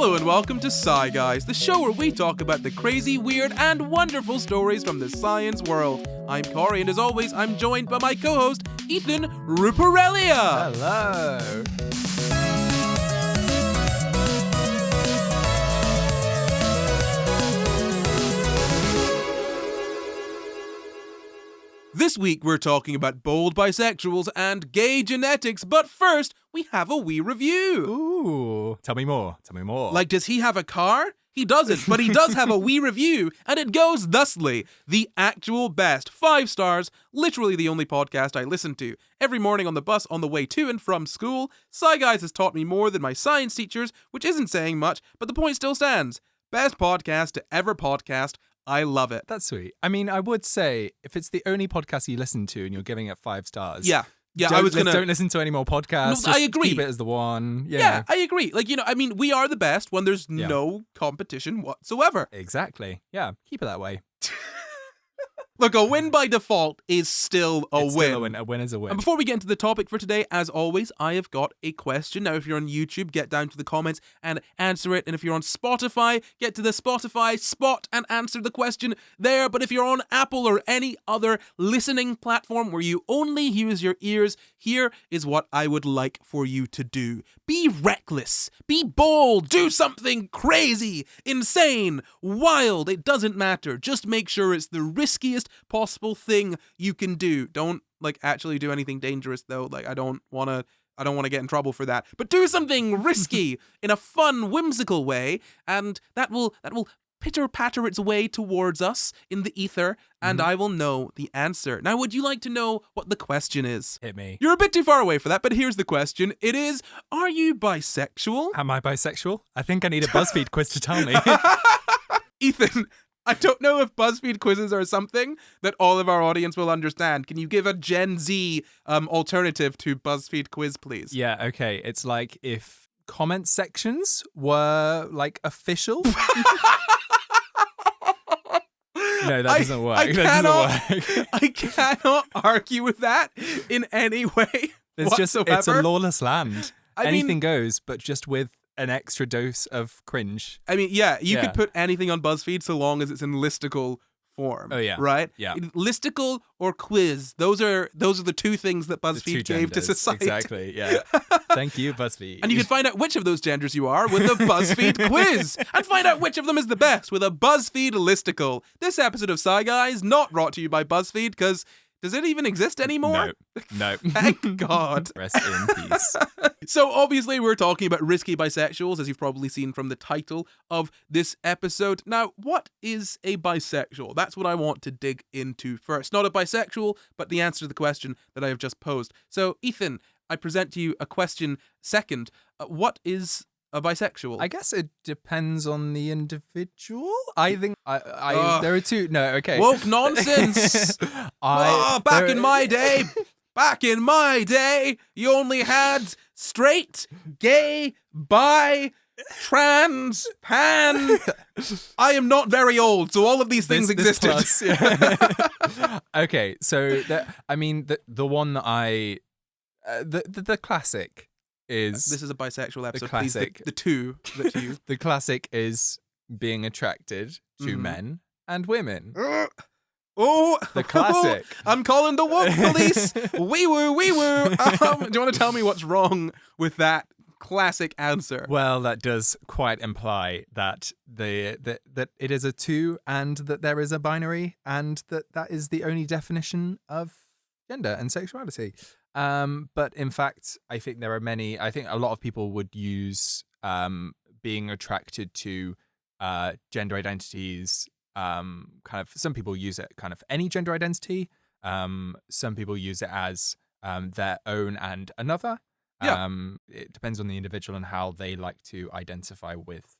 Hello and welcome to SCI GUYS, the show where we talk about the crazy, weird, and wonderful stories from the science world. I'm Corey, and as always, I'm joined by my co-host, Ethan Ruparelia. Hello. This week we're talking about bold bisexuals and gay genetics, but first, we have a wee review. Ooh. Tell me more. Like, does he have a car? He doesn't, but he does have a wee review, and it goes thusly. The actual best. 5 stars. Literally the only podcast I listen to. Every morning on the bus on the way to and from school, SCI GUYS has taught me more than my science teachers, which isn't saying much, but the point still stands. Best podcast to ever podcast. I love it. That's sweet. I mean, I would say if it's the only podcast you listen to and you're giving it 5 stars. Yeah, don't listen to any more podcasts. No, I agree. Keep it as the one. Yeah, I agree. Like, we are the best when there's no competition whatsoever. Exactly. Yeah, keep it that way. Look, a win by default is still a win. Still a win. A win is a win. And before we get into the topic for today, as always, I have got a question. Now, if you're on YouTube, get down to the comments and answer it. And if you're on Spotify, get to the Spotify spot and answer the question there. But if you're on Apple or any other listening platform where you only use your ears, here is what I would like for you to do. Be reckless. Be bold. Do something crazy, insane, wild. It doesn't matter. Just make sure it's the riskiest possible thing you can do. Don't actually do anything dangerous though. I don't want to get in trouble for that. But do something risky in a fun, whimsical way, and that will pitter-patter its way towards us in the ether, and I will know the answer. Now, would you like to know what the question is? Hit me. You're a bit too far away for that, but here's the question. It is, are you bisexual? Am I bisexual? I think I need a BuzzFeed quiz to tell me. Ethan, I don't know if BuzzFeed quizzes are something that all of our audience will understand. Can you give a Gen Z alternative to BuzzFeed quiz, please? Yeah, okay. It's like if comment sections were official. No, that doesn't work. I cannot argue with that in any way whatsoever. It's a lawless land. Anything goes, but just with an extra dose of cringe. I mean, yeah, you could put anything on BuzzFeed so long as it's in listicle form. Oh yeah, right. Yeah, listicle or quiz. Those are the 2 things that BuzzFeed gave to society. Exactly. Yeah. Thank you, BuzzFeed. And you can find out which of those genders you are with a BuzzFeed quiz, and find out which of them is the best with a BuzzFeed listicle. This episode of SCI GUYS not brought to you by BuzzFeed because. Does it even exist anymore? No. Thank God. Rest in peace. So obviously we're talking about risky bisexuals, as you've probably seen from the title of this episode. Now, what is a bisexual? That's what I want to dig into first. Not a bisexual, but the answer to the question that I have just posed. So, Ethan, I present to you a question second. What is a bisexual? I guess it depends on the individual. I think there are 2. No, okay. Woke nonsense. Back in my day, you only had straight, gay, bi, trans, pan. I am not very old, so all of these things existed. Plus, yeah. Okay, so the one that the classic is. This is a bisexual episode. The classic. Please, the 2 that you. The classic is being attracted to men and women. The classic. I'm calling the woke police. Wee woo, wee woo. Do you want to tell me what's wrong with that classic answer? Well, that does quite imply that that it is a 2 and that there is a binary and that is the only definition of gender and sexuality. But in fact, I think there are many. I think a lot of people would use being attracted to gender identities. Some people use it kind of any gender identity. Some people use it as their own and another. Yeah. It depends on the individual and how they like to identify with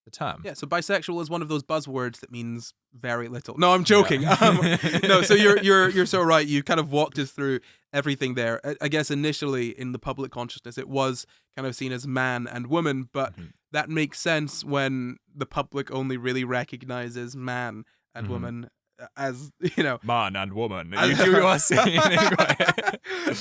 the term. Yeah, so bisexual is one of those buzzwords that means very little. No, I'm joking. No, so you're so right. You kind of walked us through everything there. I guess initially in the public consciousness, it was kind of seen as man and woman, but that makes sense when the public only really recognizes man and woman as, man and woman. You are saying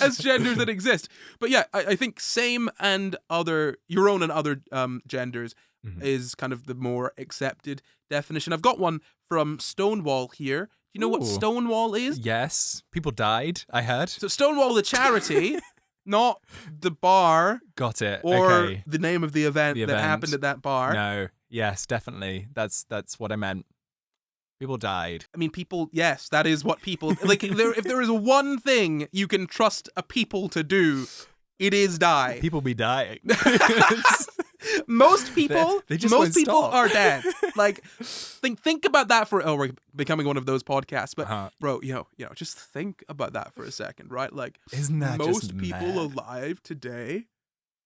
as genders that exist. But yeah, I think same and other, your own and other genders is kind of the more accepted definition. I've got one from Stonewall here. Do you know what Stonewall is? Yes. People died, I heard. So Stonewall, the charity, not the bar. Got it. Or Okay. the name of the event that happened at that bar. No. Yes, definitely. That's what I meant. People died. I mean, people, yes, that is what people, like, if there is one thing you can trust a people to do, it is die. People be dying. Most people, they just most won't people stop. are dead. Like, think about that for, we're becoming one of those podcasts, but bro, just think about that for a second, right? Like, isn't that most just people mad? alive today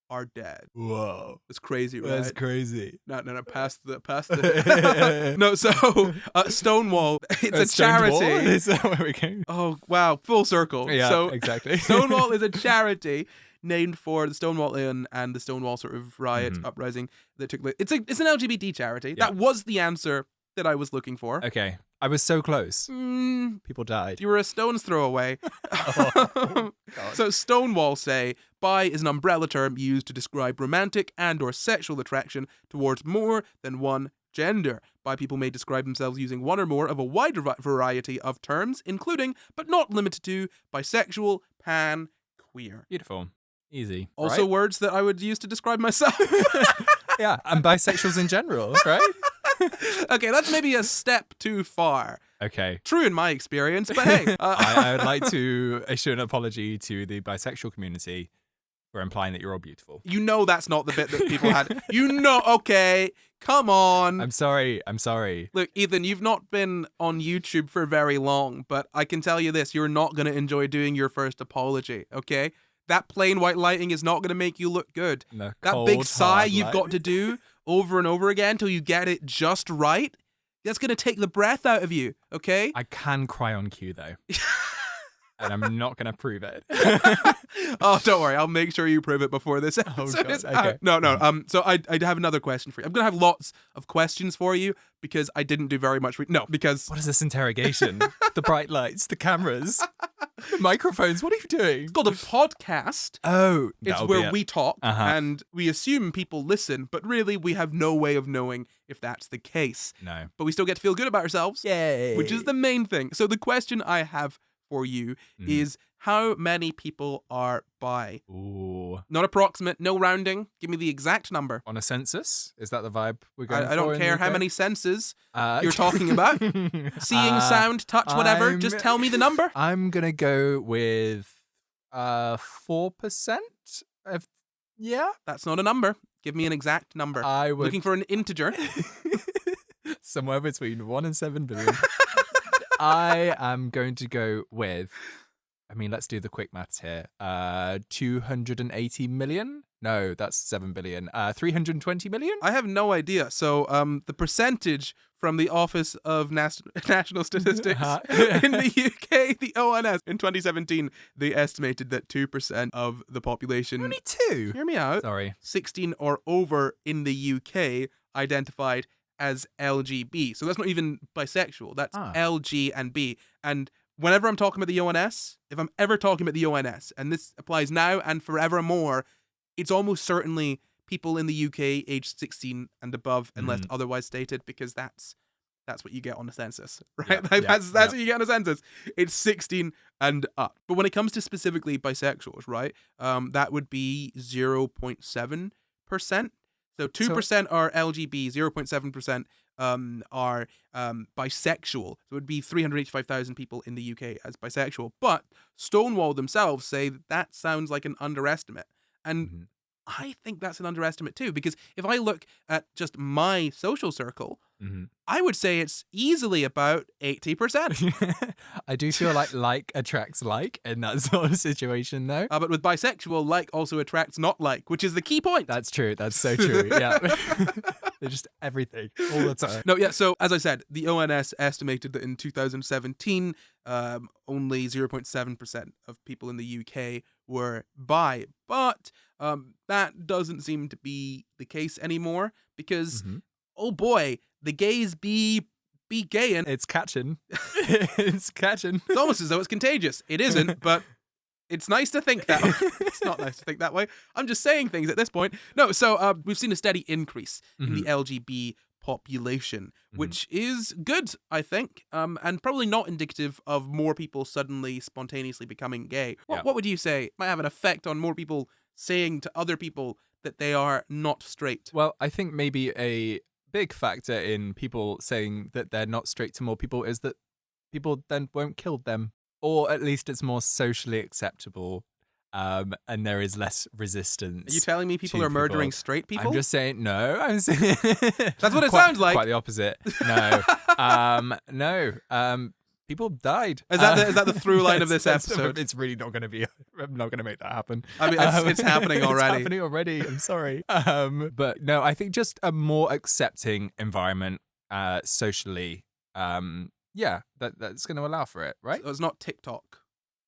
are dead. Whoa. It's crazy, right? That's crazy. No, past the no. So Stonewall, it's a charity. Is that where we go? Oh wow, full circle. Yeah, so exactly. Stonewall is a charity named for the Stonewall Inn and the Stonewall sort of riot uprising that took place. It's an LGBT charity. Yeah. That was the answer that I was looking for. Okay, I was so close. People died. You were a stone's throw away. God. So Stonewall say, bi is an umbrella term used to describe romantic and or sexual attraction towards more than one gender. Bi people may describe themselves using one or more of a wide variety of terms, including, but not limited to, bisexual, pan, queer. Beautiful. Easy. Also right? words that I would use to describe myself. Yeah, and bisexuals in general, right? Okay, that's maybe a step too far. Okay. True in my experience, but hey. I would like to issue an apology to the bisexual community for implying that you're all beautiful. You know that's not the bit that people had. Okay, come on. I'm sorry. Look, Ethan, you've not been on YouTube for very long, but I can tell you this, you're not going to enjoy doing your first apology, okay? That plain white lighting is not going to make you look good. No, that cold, big sigh hard you've light. got to do over and over again till you get it just right, that's going to take the breath out of you, okay? I can cry on cue, though. And I'm not going to prove it. Oh, don't worry. I'll make sure you prove it before this episode God, is okay. out. No. So I have another question for you. I'm going to have lots of questions for you because I didn't do very much. Because... What is this interrogation? The bright lights, the cameras, the microphones. What are you doing? It's called a podcast. Oh, It's where we talk and we assume people listen, but really we have no way of knowing if that's the case. No. But we still get to feel good about ourselves. Yay. Which is the main thing. So the question I have for you is how many people are bi? Ooh. Not approximate, no rounding. Give me the exact number. On a census? Is that the vibe we're going for? I don't in care the how UK? many senses you're talking about. Seeing, sound, touch, whatever. Just tell me the number. I'm going to go with 4%. Yeah? That's not a number. Give me an exact number. I would... Looking for an integer. Somewhere between 1 and 7 billion. I am going to go with, let's do the quick maths here. 280 million? No, that's 7 billion. 320 million? I have no idea. So the percentage from the Office of National Statistics in the UK, the ONS, in 2017, they estimated that 2% of the population... Only 2? Hear me out. Sorry. 16 or over in the UK identified as LGB. So that's not even bisexual. That's LG and B. And whenever I'm talking about the ONS, if I'm ever talking about the ONS, and this applies now and forevermore, it's almost certainly people in the UK aged 16 and above, unless otherwise stated, because that's what you get on a census, right? That's what you get on a census. It's 16 and up. But when it comes to specifically bisexuals, right, that would be 0.7%. So 2% are LGB, 0.7% are bisexual. So it would be 385,000 people in the UK as bisexual. But Stonewall themselves say that sounds like an underestimate. And I think that's an underestimate too, because if I look at just my social circle, I would say it's easily about 80%. I do feel like attracts like in that sort of situation, though. But with bisexual, like also attracts not like, which is the key point. That's true. That's so true. Yeah. They're just everything all the time. No, yeah. So as I said, the ONS estimated that in 2017, only 0.7% of people in the UK were bi. But that doesn't seem to be the case anymore because, oh boy, the gays be gaying. It's catching. It's catching. It's almost as though it's contagious. It isn't, but It's nice to think that way. It's not nice to think that way. I'm just saying things at this point. No, so we've seen a steady increase in the LGB population, which is good, I think, and probably not indicative of more people suddenly spontaneously becoming gay. What would you say might have an effect on more people saying to other people that they are not straight? Well, I think maybe a big factor in people saying that they're not straight to more people is that people then won't kill them. Or at least it's more socially acceptable, and there is less resistance. Are you telling me people are murdering straight people? I'm just saying, no. I'm saying that's what it sounds like. Quite the opposite. No. No. People died. Is that the through line of this episode? It's really not going to be. I'm not going to make that happen. I mean, it's happening already. It's happening already. I'm sorry. But no, I think just a more accepting environment socially. Yeah, that's going to allow for it, right? So it's not TikTok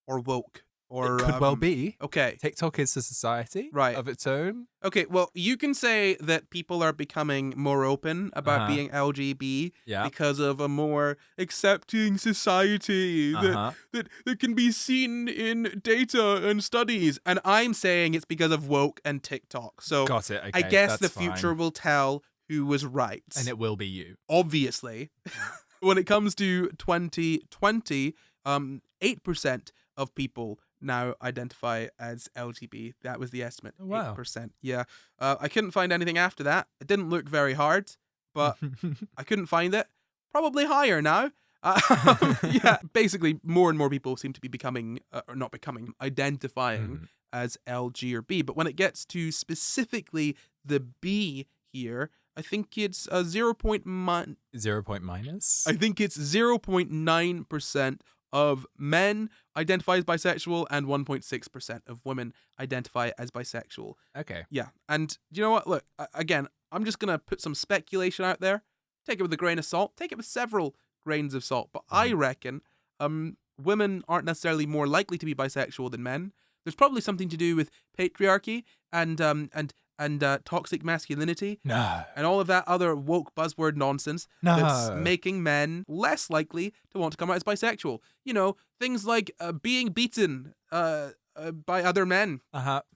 or woke or... It could well be. Okay. TikTok is a society of its own. Okay, well, you can say that people are becoming more open about being LGB because of a more accepting society that can be seen in data and studies. And I'm saying it's because of woke and TikTok. So got it. Okay, I guess the future will tell who was right. And it will be you. Obviously. When it comes to 2020, 8% of people now identify as LGB. That was the estimate. Oh, wow. 8%. Yeah. I couldn't find anything after that. It didn't look very hard, but I couldn't find it. Probably higher now. Yeah. Basically, more and more people seem to be identifying as LG or B. But when it gets to specifically the B here, I think it's 0. 0 point minus? I think it's 0.9% of men identify as bisexual and 1.6% of women identify as bisexual. Okay. Yeah. And you know what? Look, again, I'm just going to put some speculation out there. Take it with a grain of salt. Take it with several grains of salt. But I reckon women aren't necessarily more likely to be bisexual than men. There's probably something to do with patriarchy and toxic masculinity and all of that other woke buzzword nonsense that's making men less likely to want to come out as bisexual. You know, things like being beaten by other men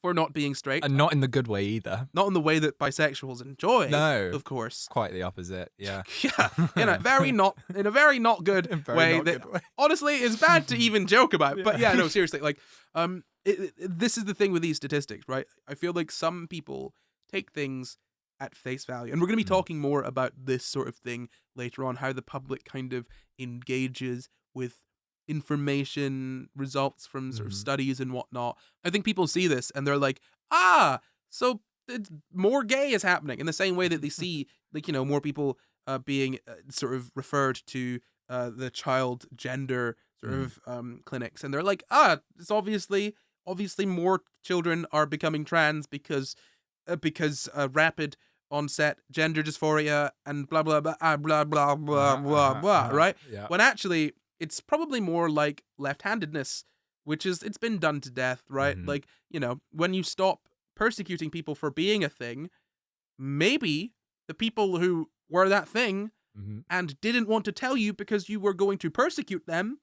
for not being straight. And not in the good way either. Not in the way that bisexuals enjoy, no, of course. Quite the opposite, yeah. Yeah, in a very not good way that honestly is bad to even joke about. But yeah, no, seriously, like this is the thing with these statistics, right? I feel like some people take things at face value. And we're going to be talking more about this sort of thing later on, how the public kind of engages with information, results from sort of studies and whatnot. I think people see this and they're like, so it's more gay is happening, in the same way that they see, like, you know, more people being sort of referred to the child gender sort of clinics. And they're like, it's obviously more children are becoming trans because rapid onset gender dysphoria and blah blah blah blah blah blah blah blah, right? Yeah. When actually it's probably more like left-handedness, which is, it's been done to death, right? Like, you know, when you stop persecuting people for being a thing, maybe the people who were that thing and didn't want to tell you because you were going to persecute them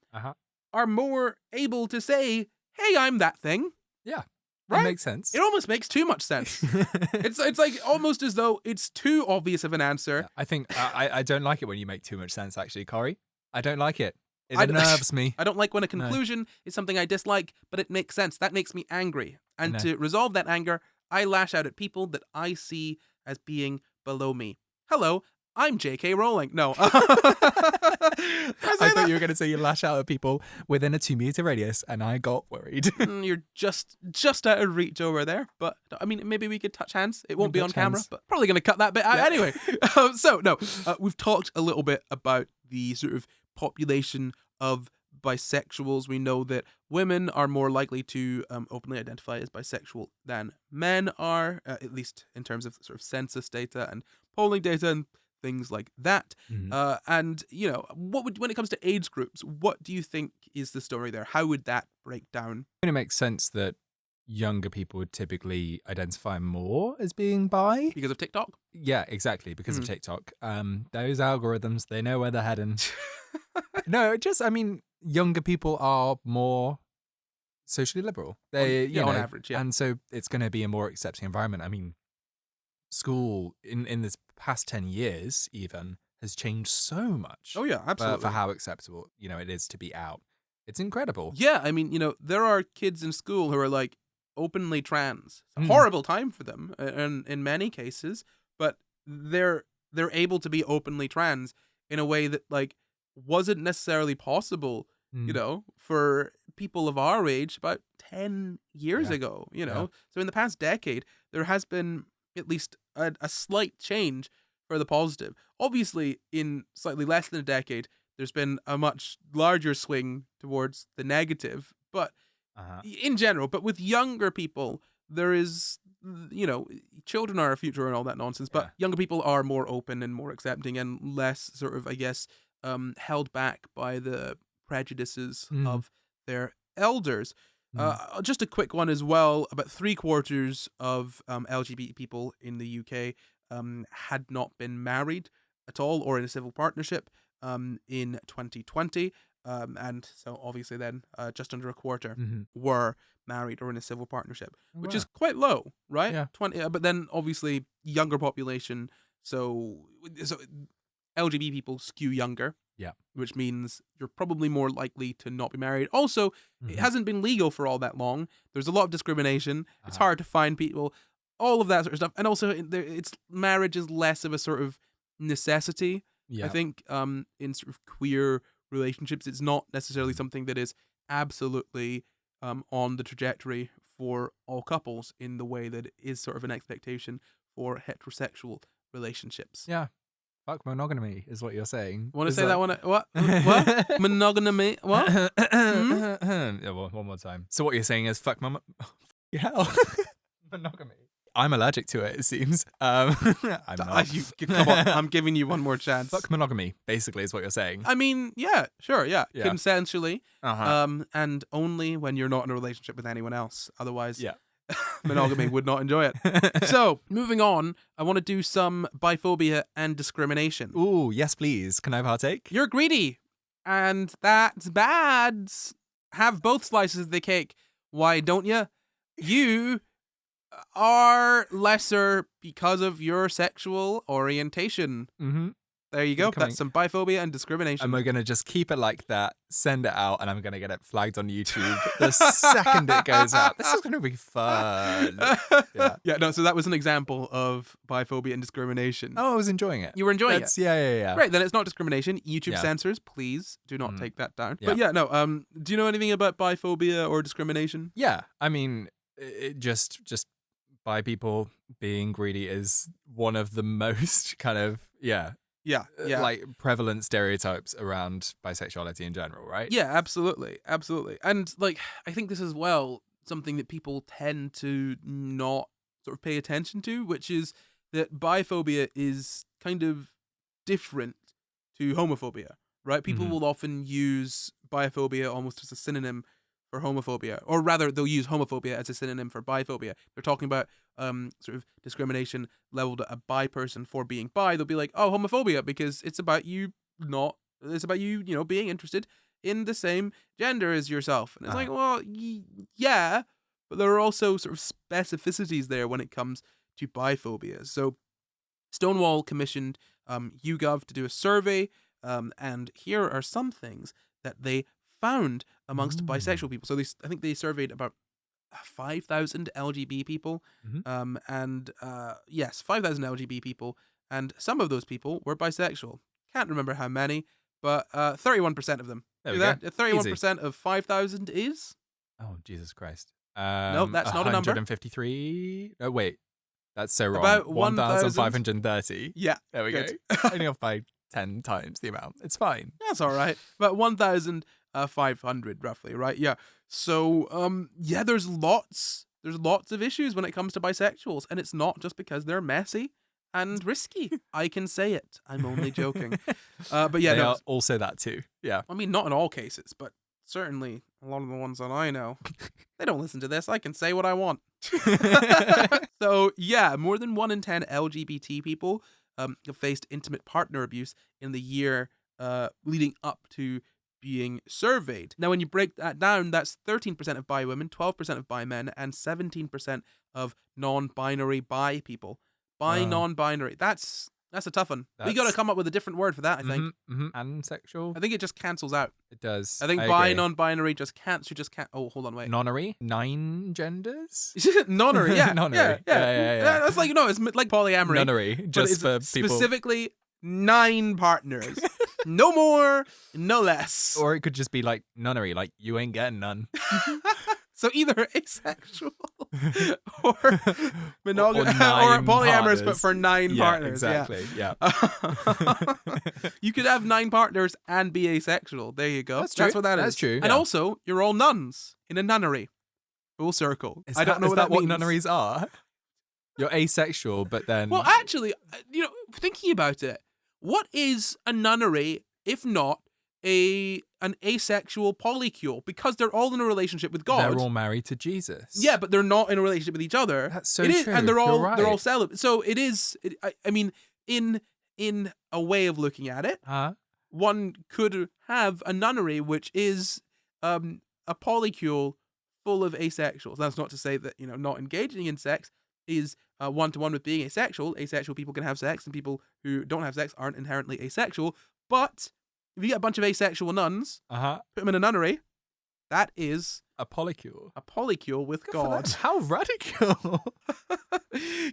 are more able to say, hey, I'm that thing. Yeah. Right? That makes sense. It almost makes too much sense. It's like almost as though it's too obvious of an answer. Yeah, I think I don't like it when you make too much sense, actually, Corey. I don't like it. It unnerves me. I don't like when a conclusion is something I dislike, but it makes sense. That makes me angry. And to resolve that anger, I lash out at people that I see as being below me. Hello, I'm J.K. Rowling. No. I thought you were going to say you lash out at people within a 2-meter radius, and I got worried. You're just out of reach over there. But, I mean, maybe we could touch hands. It won't be on camera, but probably going to cut that bit out anyway. We've talked a little bit about the sort of population of bisexuals. We know that women are more likely to openly identify as bisexual than men are, at least in terms of sort of census data and polling data and things like that. And, you know, when it comes to age groups, what do you think is the story there? How would that break down? It makes sense that younger people would typically identify more as being bi. Because of TikTok? Yeah, exactly. Because of TikTok. Those algorithms, they know where they're heading. No, I mean, younger people are more socially liberal. They, you know, on average, yeah. and so it's going to be a more accepting environment. I mean, school in this past 10 years even has changed so much. Oh yeah, absolutely. For how acceptable, you know, it is to be out. It's incredible. Yeah, I mean, there are kids in school who are like openly trans. It's a Mm. horrible time for them in many cases, but they're able to be openly trans in a way that like wasn't necessarily possible, for people of our age about 10 years Yeah. ago, Yeah. So in the past decade, there has been at least a slight change for the positive. Obviously, in slightly less than a decade, there's been a much larger swing towards the negative, but Uh-huh. in general, but with younger people, there is, children are our future and all that nonsense, but Yeah. younger people are more open and more accepting and less sort of, I guess, held back by the prejudices Mm. of their elders. Just a quick one as well. About 3/4 of LGBT people in the UK had not been married at all or in a civil partnership in 2020. And so obviously then just under a quarter Mhm. were married or in a civil partnership, which Wow. is quite low, right? Yeah. 20, but then obviously younger population, so LGBT people skew younger. Yeah. Which means you're probably more likely to not be married. Also, it Mhm. hasn't been legal for all that long. There's a lot of discrimination. It's Uh-huh. hard to find people, all of that sort of stuff. And also, it's marriage is less of a sort of necessity. Yeah. I think in sort of queer relationships, it's not necessarily something that is absolutely on the trajectory for all couples in the way that it is sort of an expectation for heterosexual relationships. Yeah. Fuck monogamy is what you're saying. Want to Is say that one? What? What? Monogamy? What? Yeah, one more time. So what you're saying is fuck hell. Monogamy. I'm allergic to it seems. I'm not. Come on, I'm giving you one more chance. Fuck monogamy, basically, is what you're saying. I mean, yeah, sure, yeah. Yeah. Consensually, Uh-huh. and only when you're not in a relationship with anyone else. Otherwise, Yeah. monogamy would not enjoy it. So, moving on, I want to do some biphobia and discrimination. Ooh, yes, please. Can I partake? You're greedy, and that's bad. Have both slices of the cake. Why don't you? You are lesser because of your sexual orientation. Mm-hmm. There you go. Becoming- That's some biphobia and discrimination. And we're going to just keep it like that, send it out, and I'm going to get it flagged on YouTube the second it goes out. This is going to be fun. Yeah. No, so that was an example of biphobia and discrimination. Oh, I was enjoying it. You were enjoying it? Yeah. Great, then it's not discrimination. YouTube Yeah. censors, please do not Mm. take that down. Yeah. But yeah, no, do you know anything about biphobia or discrimination? Yeah, I mean, it just bi people being greedy is one of the most kind of, Yeah. like prevalent stereotypes around bisexuality in general, right? Yeah, absolutely. Absolutely. And like, I think this is something that people tend to not sort of pay attention to, which is that biphobia is kind of different to homophobia, right? People Mhm. will often use biphobia almost as a synonym for homophobia, or rather they'll use homophobia as a synonym for biphobia. They're talking about sort of discrimination leveled at a bi person for being bi. They'll be like, oh, homophobia, because it's about you being interested in the same gender as yourself. And it's like, well, yeah, but there are also sort of specificities there when it comes to biphobia. So Stonewall commissioned YouGov to do a survey, and here are some things that they found amongst bisexual people. So I think they surveyed about 5,000 LGB people, Mhm. and yes, 5,000 LGB people, and some of those people were bisexual. Can't remember how many, but 31% of them. There Do we that. go. 31% of 5,000 is? Oh, Jesus Christ. No, that's not a number. 153? Oh, wait. That's so wrong. About 1,530. Yeah, There we good. go. Only off by 10 times the amount. It's fine. That's all right. About 1,500 roughly, right? Yeah. So, yeah, there's lots of issues when it comes to bisexuals, and it's not just because they're messy and risky. I can say it. I'm only joking. But yeah, They no. are also that too. Yeah. I mean, not in all cases, but certainly a lot of the ones that I know. They don't listen to this. I can say what I want. So, yeah, more than 1 in 10 LGBT people have faced intimate partner abuse in the year leading up to being surveyed. Now, when you break that down, that's 13% of bi women, 12% of bi men, and 17% of non-binary bi people. Bi non-binary. That's a tough one. We got to come up with a different word for that, I think. Pansexual? I think it just cancels out. It does. I think bi non-binary just can't. Oh, hold on, wait. Nonary? 9 genders? Nonary, yeah. Nonary. Yeah. That's like, it's like polyamory. Nonary, just for people. Specifically 9 partners. No more, no less. Or it could just be like nunnery, like you ain't getting none. So either asexual or monogamous or or polyamorous, partners. but for 9 partners. Exactly. Yeah. You could have 9 partners and be asexual. There you go. That's true. That's what that is. That's true. And also, you're all nuns in a nunnery. Full circle. I don't know what that means. What nunneries are? You're asexual, but then. Well, actually, thinking about it, what is a nunnery if not an asexual polycule? Because they're all in a relationship with God. They're all married to Jesus. Yeah, but they're not in a relationship with each other. That's so true. And they're all celibate. So it is. I mean, in a way of looking at it, one could have a nunnery which is a polycule full of asexuals. That's not to say that not engaging in sex is one-to-one with being asexual. Asexual people can have sex, and people who don't have sex aren't inherently asexual. But if you get a bunch of asexual nuns, put them in a nunnery, that is a polycule. A polycule with God. How radical!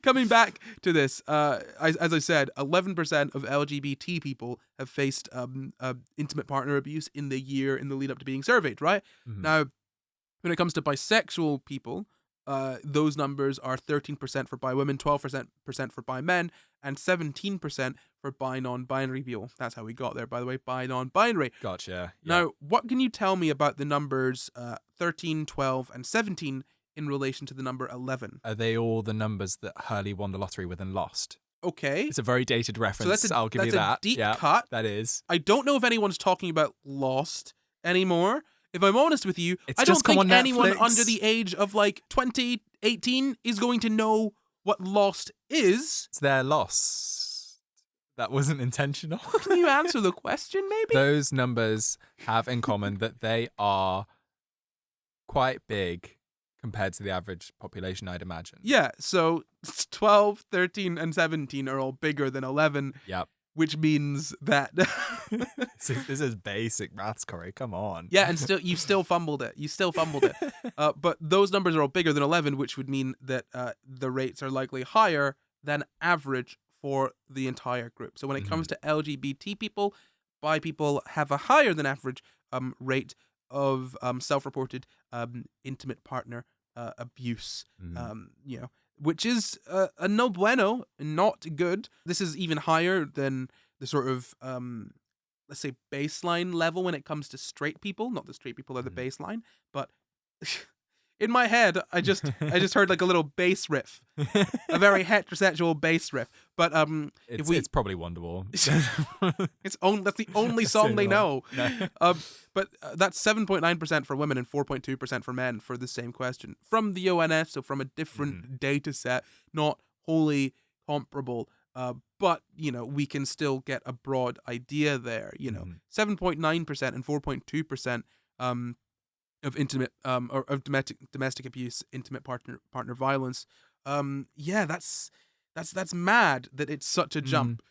Coming back to this, as I said, 11% of LGBT people have faced intimate partner abuse in the lead up to being surveyed. Right now, when it comes to bisexual people, those numbers are 13% for bi women, 12% for bi men, and 17% for bi non-binary people. That's how we got there, by the way, bi non-binary. Gotcha. Yeah. Now, what can you tell me about the numbers 13, 12, and 17 in relation to the number 11? Are they all the numbers that Hurley won the lottery with and lost? Okay. It's a very dated reference. So I'll give you that. That's a deep cut. That is. I don't know if anyone's talking about Lost anymore. If I'm honest with you, It's I don't just come think on anyone Netflix. under the age of 2018 is going to know what Lost is. It's their loss. That wasn't intentional. Can you answer the question, maybe? Those numbers have in common that they are quite big compared to the average population, I'd imagine. Yeah, so 12, 13, and 17 are all bigger than 11. Yep. Which means that this is basic maths, Corey. Come on. Yeah, and you still fumbled it. But those numbers are all bigger than 11, which would mean that the rates are likely higher than average for the entire group. So when it comes to LGBT people, bi people have a higher than average rate of self-reported intimate partner abuse. Which is a no bueno, not good. This is even higher than the sort of, let's say, baseline level when it comes to straight people. Not that straight people are the baseline, but in my head, I just heard like a little bass riff, a very heterosexual bass riff. But it's probably Wonderwall. That's the only song they know. No. But that's 7.9% for women and 4.2% for men for the same question from the ONS, so from a different data set, not wholly comparable. But we can still get a broad idea there. 7.9% and 4.2% of intimate or of domestic abuse, intimate partner violence. That's mad that it's such a jump.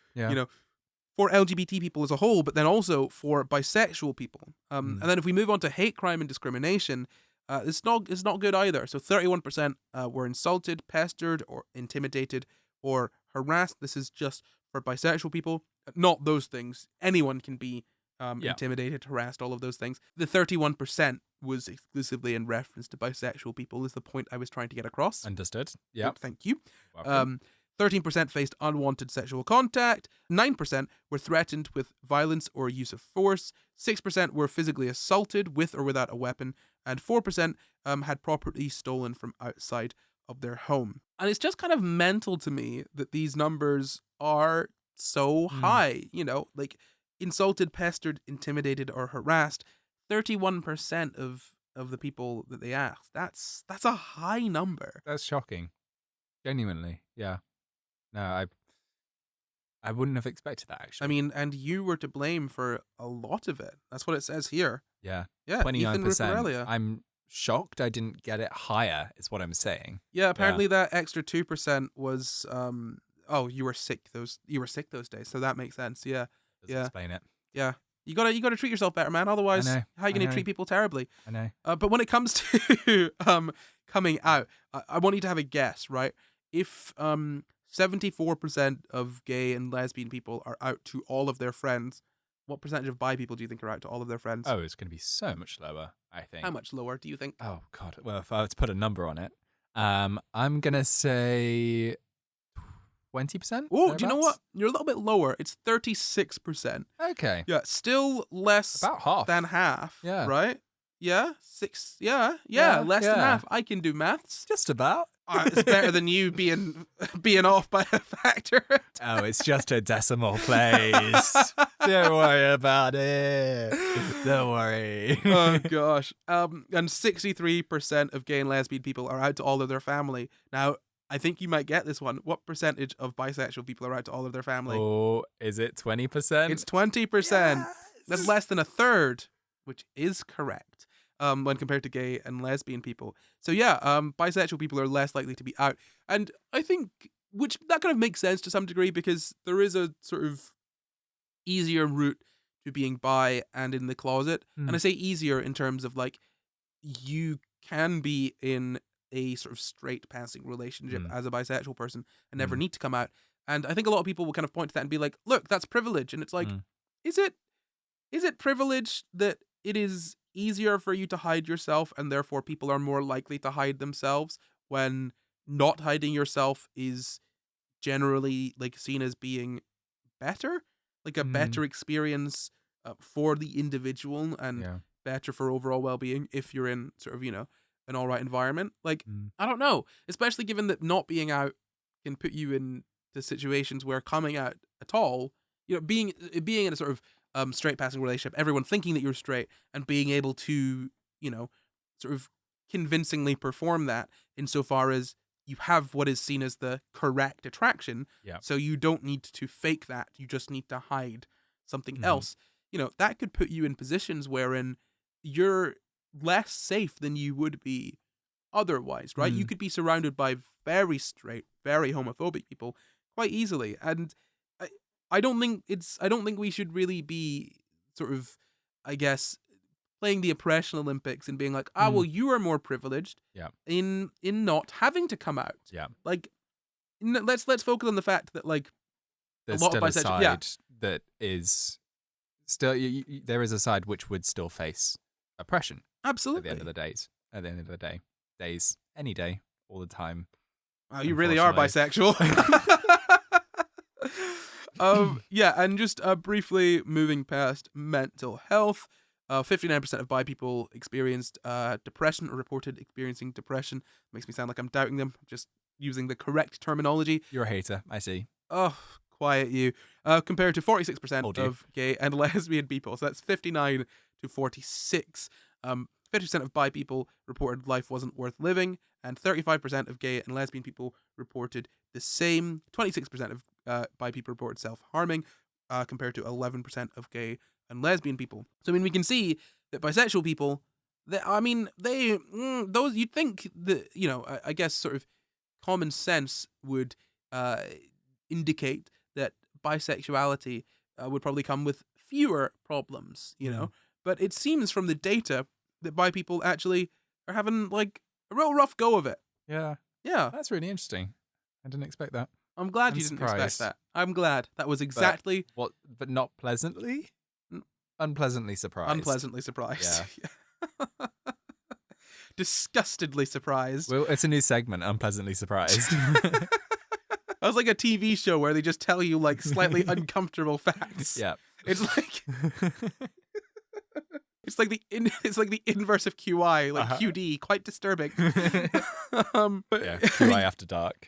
For LGBT people as a whole, but then also for bisexual people. And then if we move on to hate crime and discrimination, it's not good either. So 31% were insulted, pestered, or intimidated, or harassed. This is just for bisexual people. Not those things. Anyone can be intimidated, harassed, all of those things. The 31% was exclusively in reference to bisexual people, is the point I was trying to get across. Understood. Yeah. Thank you. Welcome. 13% faced unwanted sexual contact, 9% were threatened with violence or use of force, 6% were physically assaulted with or without a weapon, and 4% had property stolen from outside of their home. And it's just kind of mental to me that these numbers are so high, like insulted, pestered, intimidated, or harassed. 31% of the people that they asked. That's a high number. That's shocking. Genuinely, yeah. No, I wouldn't have expected that, actually. I mean, and you were to blame for a lot of it. That's what it says here. Yeah. Yeah, 29%. Ethan Ripparellia. I'm shocked I didn't get it higher, is what I'm saying. Yeah, apparently that extra 2% was you were sick those days, so that makes sense. Yeah. Doesn't explain it. Yeah. You gotta treat yourself better, man. Otherwise, I know, how are you gonna treat people terribly? I know. But when it comes to coming out, I want you to have a guess, right? If 74% of gay and lesbian people are out to all of their friends, what percentage of bi people do you think are out to all of their friends? Oh, it's going to be so much lower, I think. How much lower do you think? Oh, God. Well, if I was to put a number on it, I'm going to say 20%. Oh, do you know what? You're a little bit lower. It's 36%. Okay. Yeah, still less About half. than half. Yeah. Right? Yeah? 6. Yeah, less than half. I can do maths. Just about. It's better than you being off by a factor. Oh, it's just a decimal place. Don't worry about it. Don't worry. Oh gosh. And 63% of gay and lesbian people are out to all of their family. Now, I think you might get this one. What percentage of bisexual people are out to all of their family? Oh, is it 20%? It's 20%. Yes! That's less than a third, which is correct. When compared to gay and lesbian people. So yeah, bisexual people are less likely to be out. And I think, which that kind of makes sense to some degree, because there is a sort of easier route to being bi and in the closet. And I say easier in terms of like, you can be in a sort of straight passing relationship as a bisexual person and never need to come out. And I think a lot of people will kind of point to that and be like, look, that's privilege. And it's like, is it privilege that it is easier for you to hide yourself and therefore people are more likely to hide themselves, when not hiding yourself is generally like seen as being better, like a better experience for the individual and better for overall well-being if you're in sort of, an all right environment? Like, I don't know, especially given that not being out can put you into situations where coming out at all, being in a sort of straight passing relationship, everyone thinking that you're straight and being able to, sort of convincingly perform that insofar as you have what is seen as the correct attraction. Yeah. So you don't need to fake that. You just need to hide something else. That could put you in positions wherein you're less safe than you would be otherwise, right? You could be surrounded by very straight, very homophobic people quite easily. And I don't think we should really be sort of, I guess, playing the oppression Olympics and being like, well, you are more privileged in not having to come out. Yeah. Like, let's focus on the fact that like there's a lot still of a side that is still there is a side which would still face oppression. Absolutely. At the end of the day, days, any day, all the time. Oh, you really are bisexual. And just briefly moving past mental health, 59% of bi people experienced depression or reported experiencing depression. Makes me sound like I'm doubting them. Just using the correct terminology. You're a hater, I see. Oh, quiet you. Compared to 46% of gay and lesbian people. So that's 59 to 46. 50% of bi people reported life wasn't worth living, and 35% of gay and lesbian people reported the same. 26% of bi people reported self-harming, compared to 11% of gay and lesbian people. So, I mean, we can see that bisexual people, those, you'd think that, I guess sort of common sense would indicate that bisexuality would probably come with fewer problems, but it seems from the data that bi people actually are having like a real rough go of it. Yeah. Yeah. That's really interesting. I didn't expect that. I'm glad you didn't expect that. I'm glad. That was exactly... But not pleasantly? Unpleasantly surprised. Unpleasantly surprised. Yeah. Disgustedly surprised. Well, it's a new segment, Unpleasantly Surprised. That was like a TV show where they just tell you like slightly uncomfortable facts. Yeah. It's like... It's like the inverse of QI, like QD, quite disturbing. QI after dark.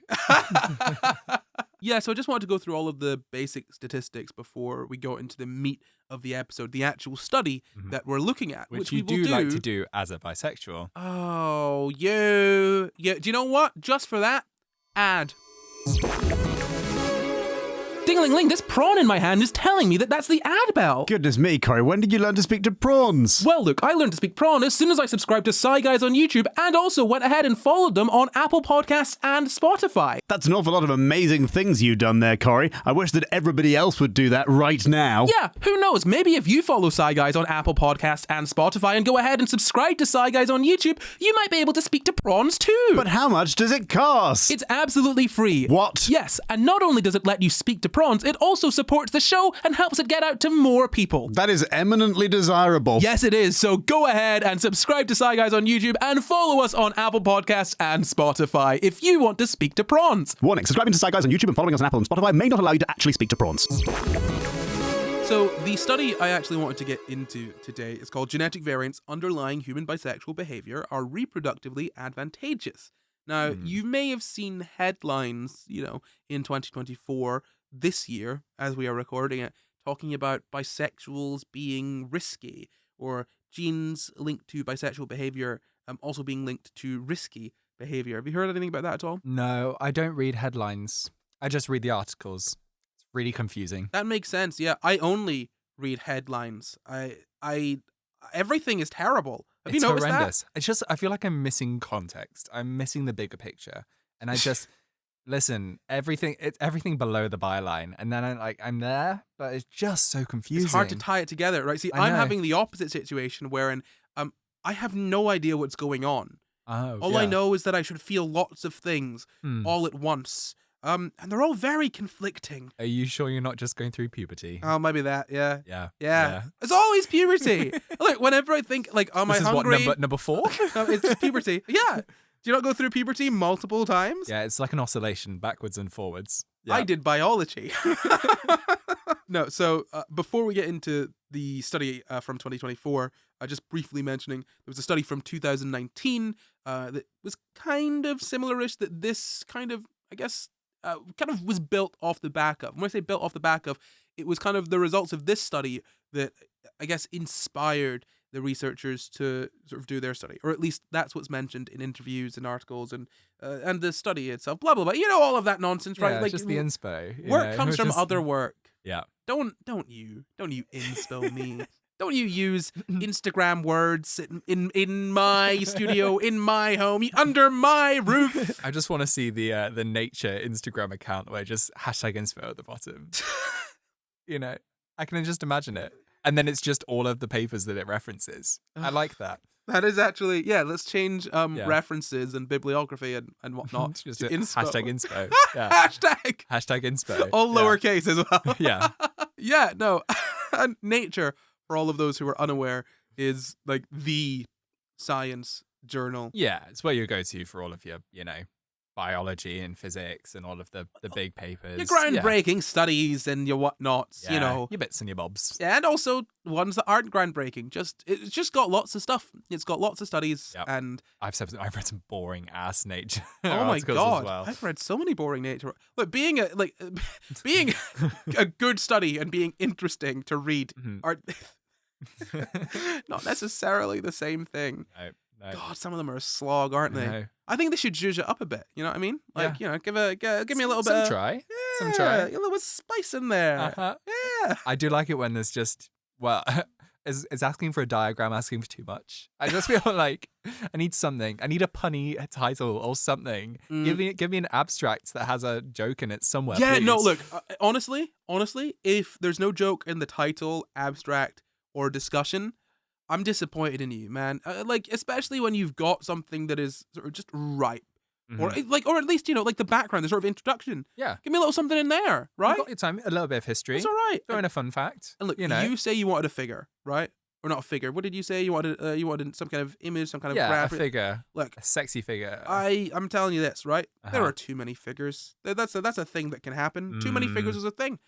Yeah, so I just wanted to go through all of the basic statistics before we go into the meat of the episode, the actual study that we're looking at, which you we will do like to do as a bisexual. Oh, yeah. Do you know what? Just for that, ad. Ding-a-ling-ling, this prawn in my hand is telling me that that's the ad bell. Goodness me, Corey, when did you learn to speak to prawns? Well, look, I learned to speak prawn as soon as I subscribed to SCI GUYS on YouTube and also went ahead and followed them on Apple Podcasts and Spotify. That's an awful lot of amazing things you've done there, Corey. I wish that everybody else would do that right now. Yeah, who knows? Maybe if you follow SCI GUYS on Apple Podcasts and Spotify and go ahead and subscribe to SCI GUYS on YouTube, you might be able to speak to prawns too. But how much does it cost? It's absolutely free. What? Yes, and not only does it let you speak to prawns, it also supports the show and helps it get out to more people. That is eminently desirable. Yes, it is. So go ahead and subscribe to SCI GUYS on YouTube and follow us on Apple Podcasts and Spotify if you want to speak to prawns. Warning, subscribing to SCI GUYS on YouTube and following us on Apple and Spotify may not allow you to actually speak to prawns. So the study I actually wanted to get into today is called Genetic Variants Underlying Human Bisexual Behavior Are Reproductively Advantageous. Now, you may have seen headlines, in 2024, this year, as we are recording it, talking about bisexuals being risky, or genes linked to bisexual behavior also being linked to risky behavior. Have you heard anything about that at all? No, I don't read headlines. I just read the articles. It's really confusing. That makes sense. Yeah, I only read headlines. Everything is terrible. Have you noticed horrendous. It's just, I feel like I'm missing context. I'm missing the bigger picture. And I just, listen, it's everything below the byline. And then I'm there, but it's just so confusing. It's hard to tie it together, right? See, I'm having the opposite situation wherein I have no idea what's going on. All I know is that I should feel lots of things all at once. And they're all very conflicting. Are you sure you're not just going through puberty? Oh, maybe that, yeah. Yeah. It's always puberty. Look, whenever I think, am I hungry? This is what, number 4? No, it's just puberty. Yeah. Do you not go through puberty multiple times? Yeah, it's like an oscillation, backwards and forwards. Yeah. I did biology. No, so before we get into the study from 2024, just briefly mentioning, there was a study from 2019 that was kind of similar-ish, that this kind of was built off the back of. When I say built off the back of, it was kind of the results of this study that, I guess, inspired the researchers to sort of do their study, or at least that's what's mentioned in interviews and articles and the study itself, blah blah blah. You know, all of that nonsense, right? Yeah, like just the inspo. Work comes from other work. Yeah. Don't you inspo me. Don't you use Instagram words in my studio, in my home, under my roof. I just want to see the nature Instagram account where just #inspo at the bottom. I can just imagine it. And then it's just all of the papers that it references. I like that. That is actually, let's change references and bibliography and whatnot. Just to inspo. #inspo. Yeah. Hashtag #inspo. All lowercase as well. Yeah. Yeah, no. And nature, for all of those who are unaware, is like the science journal. Yeah, it's where you go to for all of your, biology and physics and all of the big papers. Your groundbreaking studies and your whatnots, your bits and your bobs. Yeah, and also ones that aren't groundbreaking. It's just got lots of stuff. It's got lots of studies, and I've read some boring ass nature. Oh my god, as well. I've read so many boring nature. Look, being a good study and being interesting to read are not necessarily the same thing. No. God, some of them are a slog, aren't they? I think they should zhuzh it up a bit. You know what I mean? Like, give me a little bit. Try. Some try. A little bit of spice in there. Uh-huh. Yeah. I do like it when there's just it's asking for a diagram, asking for too much. I just feel like I need something. I need a punny title or something. Give me an abstract that has a joke in it somewhere. Yeah. Please. No. Look. Honestly, if there's no joke in the title, abstract, or discussion, I'm disappointed in you, man. Especially when you've got something that is sort of just ripe, or at least the background, the sort of introduction. Yeah, give me a little something in there, right? You've got your time, a little bit of history. It's all right. Throw in a fun fact. And look, you say you wanted a figure, right? Or not a figure. What did you say? You wanted some kind of image, some kind of graphic. A figure. Look, a sexy figure. I'm telling you this, right? There are too many figures. That's a thing that can happen. Too many figures is a thing.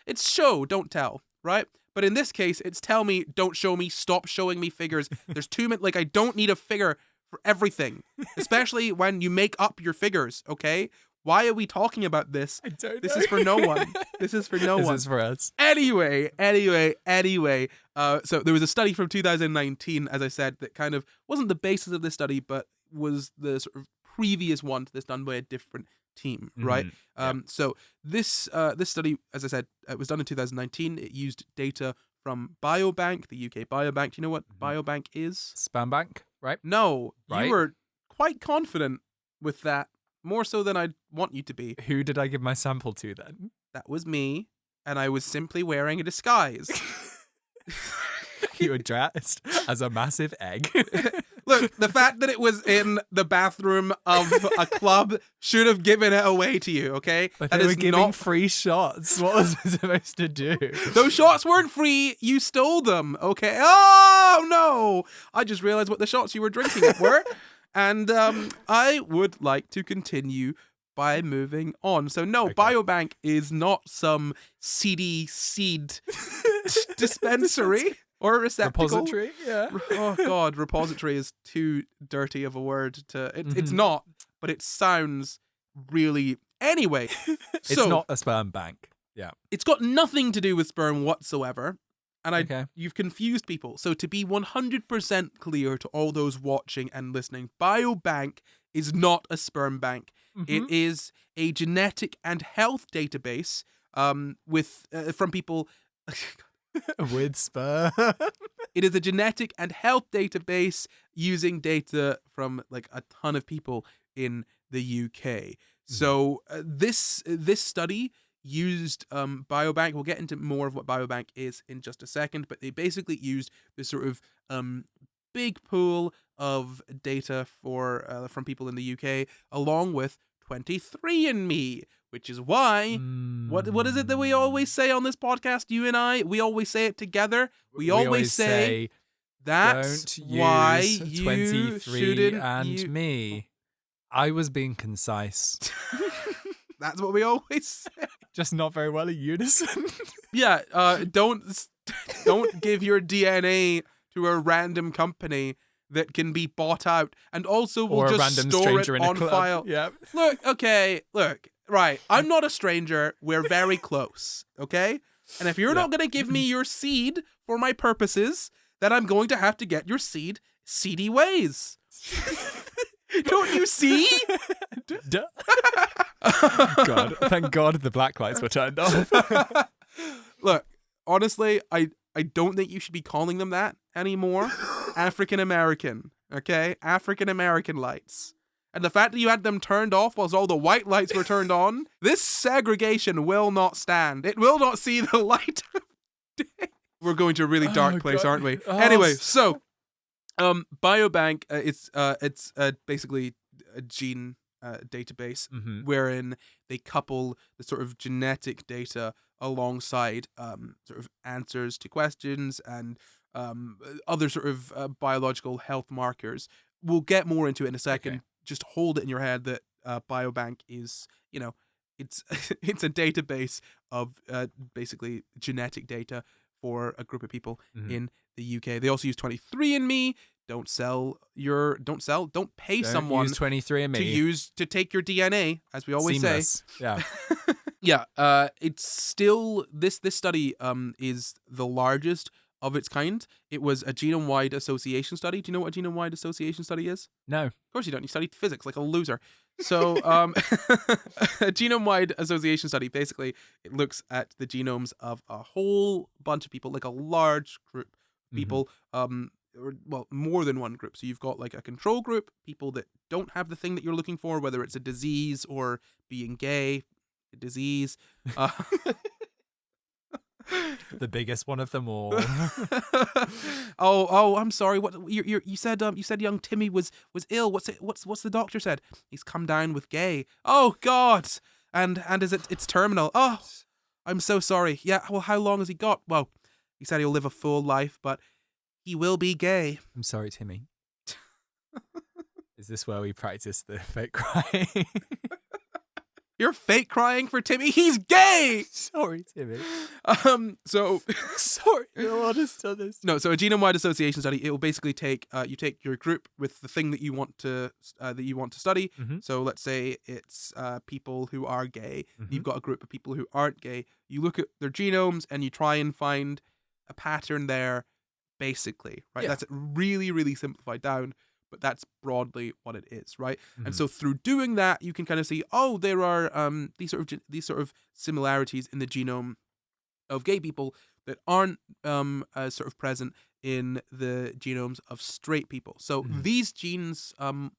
It's show, don't tell, right? But in this case, it's tell me, don't show me, stop showing me figures. There's too many. I don't need a figure for everything, especially when you make up your figures. Okay, why are we talking about this? I don't know. This is for no one. This is for no one. This is for us. Anyway. So there was a study from 2019, as I said, that kind of wasn't the basis of this study, but was the sort of previous one to this done by a different team, right? Mhm. So this study, as I said, it was done in 2019. It used data from Biobank, the UK Biobank. Do you know what Biobank is? Sperm bank, right? No, you Right. were quite confident with that, more so than I'd want you to be. Who did I give my sample to then? That was me, and I was simply wearing a disguise. You were dressed as a massive egg. Look, the fact that it was in the bathroom of a club should have given it away to you, okay? But That they were is giving not... free shots. What was I supposed to do? Those shots weren't free. You stole them, okay? Oh, no! I just realized what the shots you were drinking were. And I would like to continue by moving on. So no, Okay. Biobank is not some seedy seed dispensary or receptacle. Repository? Yeah. Oh God, repository is too dirty of a word to. It's not, but it sounds really. Anyway, It's so not a sperm bank. Yeah. it's got nothing to do with sperm whatsoever. And Okay. you've confused people. So to be 100% clear to all those watching and listening, Biobank is not a sperm bank. It is a genetic and health database with from people. With sperm. It is a genetic and health database using data from like a ton of people in the UK. So this study used Biobank. We'll get into more of what Biobank is in just a second, but they basically used this sort of big pool of data for from people in the UK, along with 23andMe, which is why what is it that we always say on this podcast? You and I, we always say it together. We always say that's don't why use you 23 shouldn't. and me. I was being concise. That's what we always say. Just not very well in unison. Yeah, don't give your DNA to a random company that can be bought out, and also will Or a just random store it stranger in a on club. file. Yeah. Look, right. I'm not a stranger. We're very close, okay? And if you're not going to give me your seed for my purposes, then I'm going to have to get your seedy ways. Don't you see? God, thank God the black lights were turned off. Look, honestly, I don't think you should be calling them that anymore. African American, okay? African American lights. And the fact that you had them turned off whilst all the white lights were turned on, this segregation will not stand. It will not see the light of day. We're going to a really dark place, God. aren't we? Oh, Anyway, so Biobank, it's basically a gene database wherein they couple the sort of genetic data alongside sort of answers to questions and other sort of biological health markers. We'll get more into it in a second. Okay. Just hold it in your head that Biobank is, it's it's a database of basically genetic data for a group of people in the UK. They also use 23andMe. Don't pay someone use 23andMe to take your DNA, as we always Seamless. say. Yeah. Yeah, it's still this study is the largest of its kind. It was a genome-wide association study. Do you know what a genome-wide association study is? No. Of course you don't. You studied physics like a loser. So a genome-wide association study, basically, it looks at the genomes of a whole bunch of people, like a large group of people, or more than one group. So you've got like a control group, people that don't have the thing that you're looking for, whether it's a disease or being gay, a disease. The biggest one of them all. Oh, I'm sorry. What you said? You said young Timmy was ill. What's the doctor said? He's come down with gay. Oh God! And is it's terminal? Oh, I'm so sorry. Yeah. Well, how long has he got? Well, he said he'll live a full life, but he will be gay. I'm sorry, Timmy. Is this where we practice the fake crying? You're fake crying for Timmy. He's gay. Sorry, Timmy. So Sorry, no one has done this. No, so a genome-wide association study, it will basically take you take your group with the thing that you want to study. So let's say it's people who are gay. You've got a group of people who aren't gay. You look at their genomes and you try and find a pattern there, basically, right? Yeah. That's really, really simplified down. but that's broadly what it is, right? And Mhm. so through doing that, you can kind of see, oh, there are these sort of similarities in the genome of gay people that aren't as sort of present in the genomes of straight people. So Mhm. these genes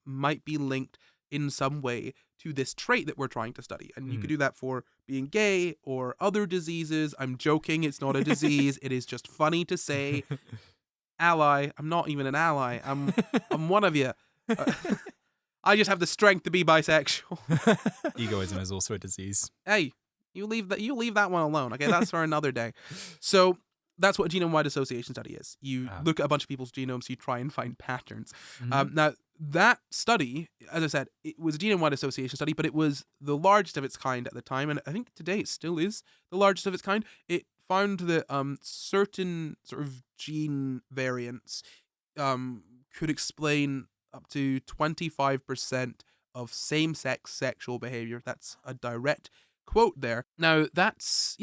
might be linked in some way to this trait that we're trying to study. And you could do that for being gay or other diseases. I'm joking, it's not a disease. It is just funny to say. Ally. I'm not even an ally. I'm one of you. Uh, I just have the strength to be bisexual. Egoism is also a disease. Hey, you leave that one alone. Okay, that's for another day. So that's what a genome-wide association study is. You Ah. look at a bunch of people's genomes, you try and find patterns. Mhm. Now that study, as I said, it was a genome-wide association study, but it was the largest of its kind at the time, and I think today it still is the largest of its kind. It found that certain sort of gene variants could explain up to 25% of same-sex sexual behavior. That's a direct quote there. Now that's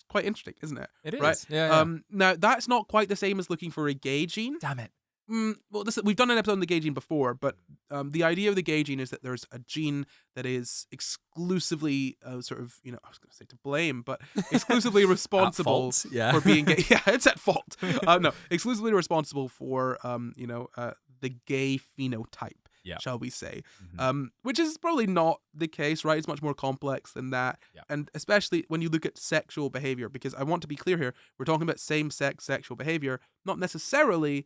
quite interesting, isn't it? It is. Right. Yeah. Now that's not quite the same as looking for a gay gene. Damn it. Well, we've done an episode on the gay gene before, but the idea of the gay gene is that there's a gene that is exclusively sort of, I was going to say to blame, but exclusively responsible fault, yeah. for being gay. Yeah, it's at fault. No, exclusively responsible for, the gay phenotype, Yeah. shall we say, Mhm. which is probably not the case, right? It's much more complex than that. Yeah. And especially when you look at sexual behavior, because I want to be clear here, we're talking about same-sex sexual behavior, not necessarily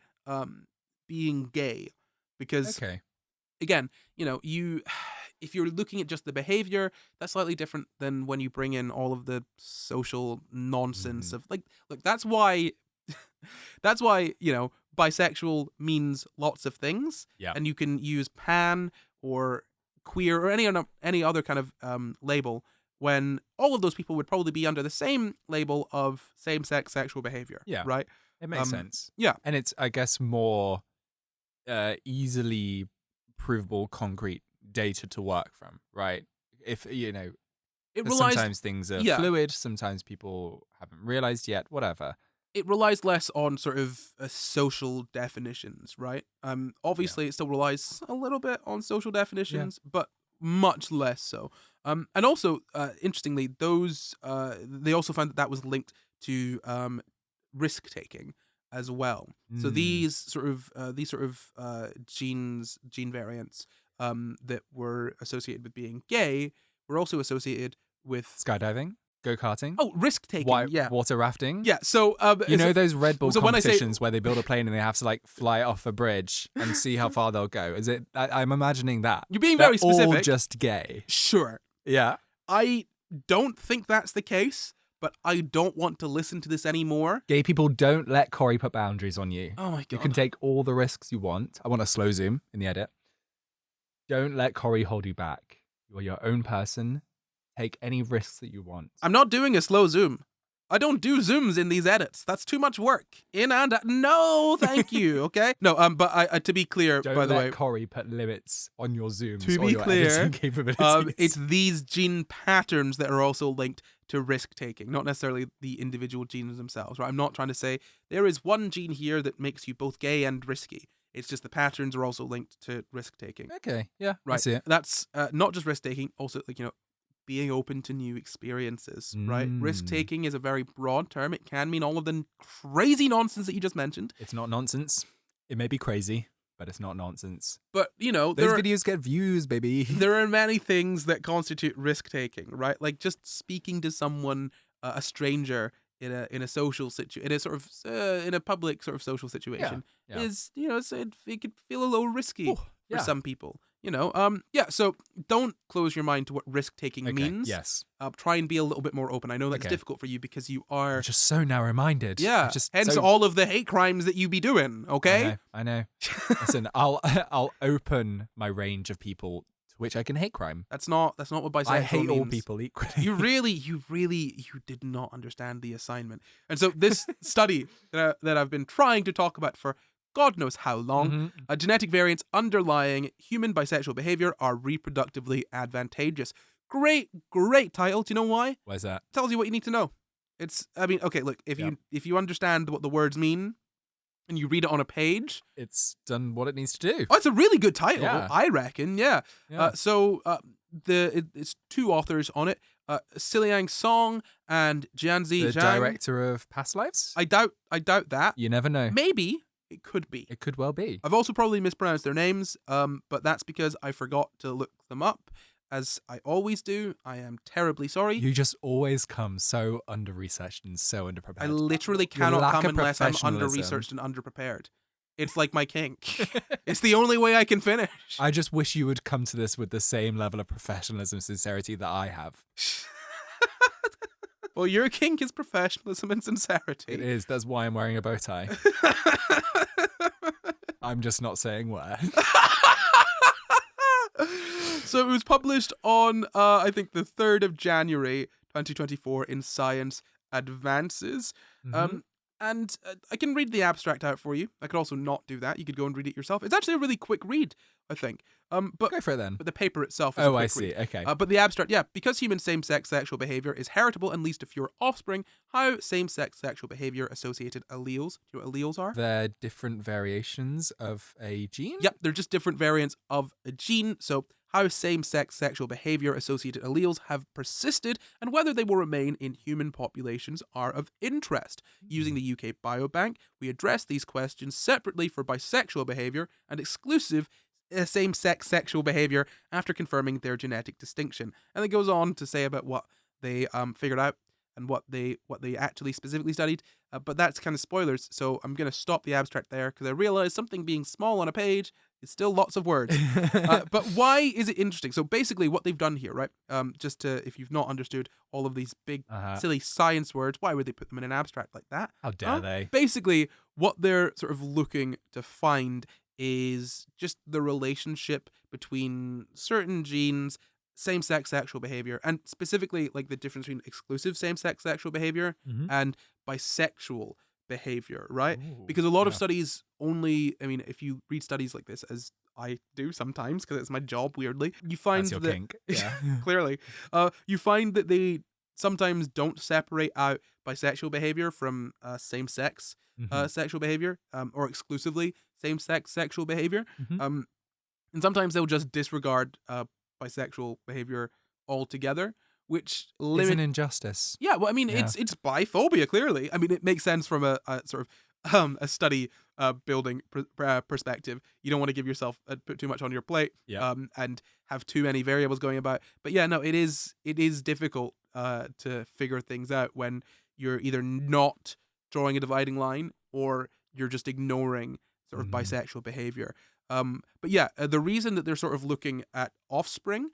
being gay, because Okay. again, you if you're looking at just the behavior, that's slightly different than when you bring in all of the social nonsense of like, look, that's why bisexual means lots of things. Yeah. And you can use pan or queer or any other kind of label, when all of those people would probably be under the same label of same-sex sexual behavior. Yeah. Right. It makes sense. Yeah. And it's, I guess, more easily provable, concrete data to work from, right? If, It 'cause relies sometimes things are yeah. fluid, sometimes people haven't realized yet, whatever. It relies less on sort of social definitions, right? Obviously it still relies a little bit on social definitions, but much less so. And also, interestingly, those they also found that was linked to risk taking as well. So these sort of gene variants that were associated with being gay were also associated with Skydiving, go-karting, risk taking. Yeah. water rafting. Yeah. So Those Red Bull so when I say- competitions where they build a plane and they have to like fly it off a bridge and see how far they'll go. Is it? I'm imagining that. You're being They're very specific. all just gay. Sure. Yeah. I don't think that's the case, but I don't want to listen to this anymore. Gay people, don't let Corey put boundaries on you. Oh my You god. can take all the risks you want. I want a slow zoom in the edit. Don't let Corey hold you back. You're your own person. Take any risks that you want. I'm not doing a slow zoom. I don't do zooms in these edits. That's too much work. In and out. No, thank you. Okay. No. But I to be clear, Don't by the let way, Corey put limits on your zooms To or be your clear, editing capabilities. it's these gene patterns that are also linked to risk taking, not necessarily the individual genes themselves. Right. I'm not trying to say there is one gene here that makes you both gay and risky. It's just the patterns are also linked to risk taking. Okay. Yeah. I Right. see it. That's not just risk taking, also being open to new experiences, right? Risk taking is a very broad term. It can mean all of the crazy nonsense that you just mentioned. It's not nonsense. It may be crazy, but it's not nonsense. But, Those videos get views, baby. there are many things that constitute risk taking, right? Like just speaking to someone, a stranger in a social situation, in a sort of in a public sort of social situation Yeah. is, it could feel a little risky Ooh, for yeah. some people. So don't close your mind to what risk taking Okay, means. yes. Try and be a little bit more open. I know that's Okay. difficult for you because you are I'm just so narrow-minded. yeah. I'm just Hence so- all of the hate crimes that you be doing. Okay. I know. Listen, I'll open my range of people to which I can hate crime. That's not what bisexual I hate means. all people equally. You really did not understand the assignment. And so this study that I've been trying to talk about for God knows how long, genetic variants underlying human bisexual behavior are reproductively advantageous. Great title. Do you know why? Where's that? Tells you what you need to know. Okay, look, if you understand what the words mean, and you read it on a page. It's done what it needs to do. Oh, it's a really good title, Yeah. I reckon. Yeah. Yeah. It's two authors on it, Siliang Song and Jianzi The Zhang. director of Past Lives? I doubt that. You never know. Maybe it could be. It could well be. I've also probably mispronounced their names, but that's because I forgot to look them up, as I always do. I am terribly sorry. You just always come so under-researched and so underprepared. I literally Your cannot lack come of unless I'm professionalism. under-researched and underprepared. It's like my kink. It's the only way I can finish. I just wish you would come to this with the same level of professionalism and sincerity that I have. Well, your kink is professionalism and sincerity. It is. That's why I'm wearing a bow tie. I'm just not saying where. So it was published on, I think, the 3rd of January, 2024 in Science Advances. And I can read the abstract out for you. I could also not do that. You could go and read it yourself. It's actually a really quick read, I think. But Go for it then. But the paper itself is a quick I see. read. Okay. But the abstract, yeah, because human same-sex sexual behavior is heritable and leads to fewer offspring, how same-sex sexual behavior associated alleles, do you know what alleles are? They're different variations of a gene? Yep, they're just different variants of a gene. So how same-sex sexual behavior associated alleles have persisted and whether they will remain in human populations are of interest. Using the UK Biobank, we address these questions separately for bisexual behavior and exclusive same-sex sexual behavior after confirming their genetic distinction. And it goes on to say about what they figured out and what they actually specifically studied. But that's kind of spoilers, so I'm going to stop the abstract there because I realize something being small on a page is still lots of words. But why is it interesting? So basically what they've done here, right, just to, if you've not understood all of these big, silly science words, why would they put them in an abstract like that? How dare they? Basically, what they're sort of looking to find is just the relationship between certain genes, same-sex sexual behavior, and specifically like the difference between exclusive same-sex sexual behavior and bisexual behavior, right? Ooh, because a lot of studies only, I mean, if you read studies like this, as I do sometimes because it's my job, weirdly, you find That's your that kink. Yeah. clearly, you find that they sometimes don't separate out bisexual behavior from same-sex sexual behavior, or exclusively same-sex sexual behavior. And sometimes they'll just disregard bisexual behavior altogether, which It's an injustice. Yeah, well, I mean, Yeah. it's biphobia, clearly. I mean, it makes sense from a sort of a study building perspective. You don't want to give yourself put too much on your plate, and have too many variables going about. But yeah, no, it is difficult to figure things out when you're either not drawing a dividing line or you're just ignoring sort of bisexual behavior. But yeah, the reason that they're sort of looking at offspring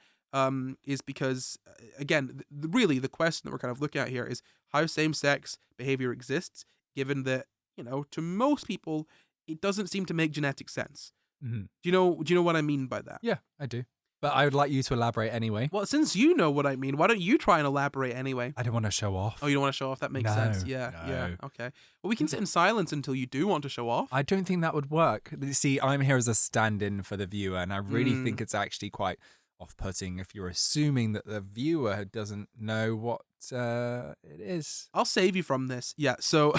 is because, again, really the question that we're kind of looking at here is how same-sex behavior exists, given that, you know, to most people, it doesn't seem to make genetic sense. Do you know what I mean by that? Yeah, I do. But I would like you to elaborate anyway. Well, since you know what I mean, why don't you try and elaborate anyway? I don't want to show off. Oh, you don't want to show off? That makes sense. Yeah, yeah. Okay. Well, we can sit in silence until you do want to show off. I don't think that would work. See, I'm here as a stand-in for the viewer, and I really think it's actually quite off-putting if you're assuming that the viewer doesn't know what it is. I'll save you from this. Yeah, so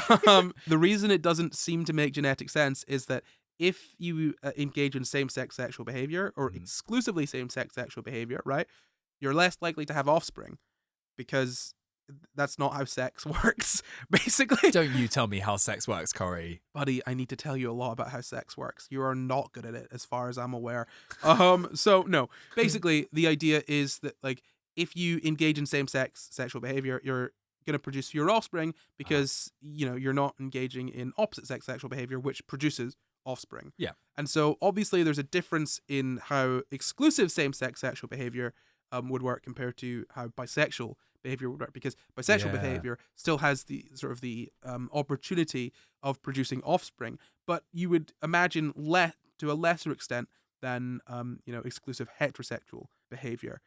the reason it doesn't seem to make genetic sense is that if you engage in same-sex sexual behavior or exclusively same-sex sexual behavior, right, you're less likely to have offspring because that's not how sex works, basically. Don't you tell me how sex works, Corey. Buddy, I need to tell you a lot about how sex works. You are not good at it as far as I'm aware. So no, basically the idea is that, like, if you engage in same-sex sexual behavior, you're going to produce fewer offspring because, you know, you're not engaging in opposite-sex sexual behavior, which produces offspring. Yeah. And so obviously there's a difference in how exclusive same-sex sexual behavior would work compared to how bisexual behavior would work, because bisexual behavior still has the sort of the opportunity of producing offspring, but you would imagine to a lesser extent than exclusive heterosexual behavior.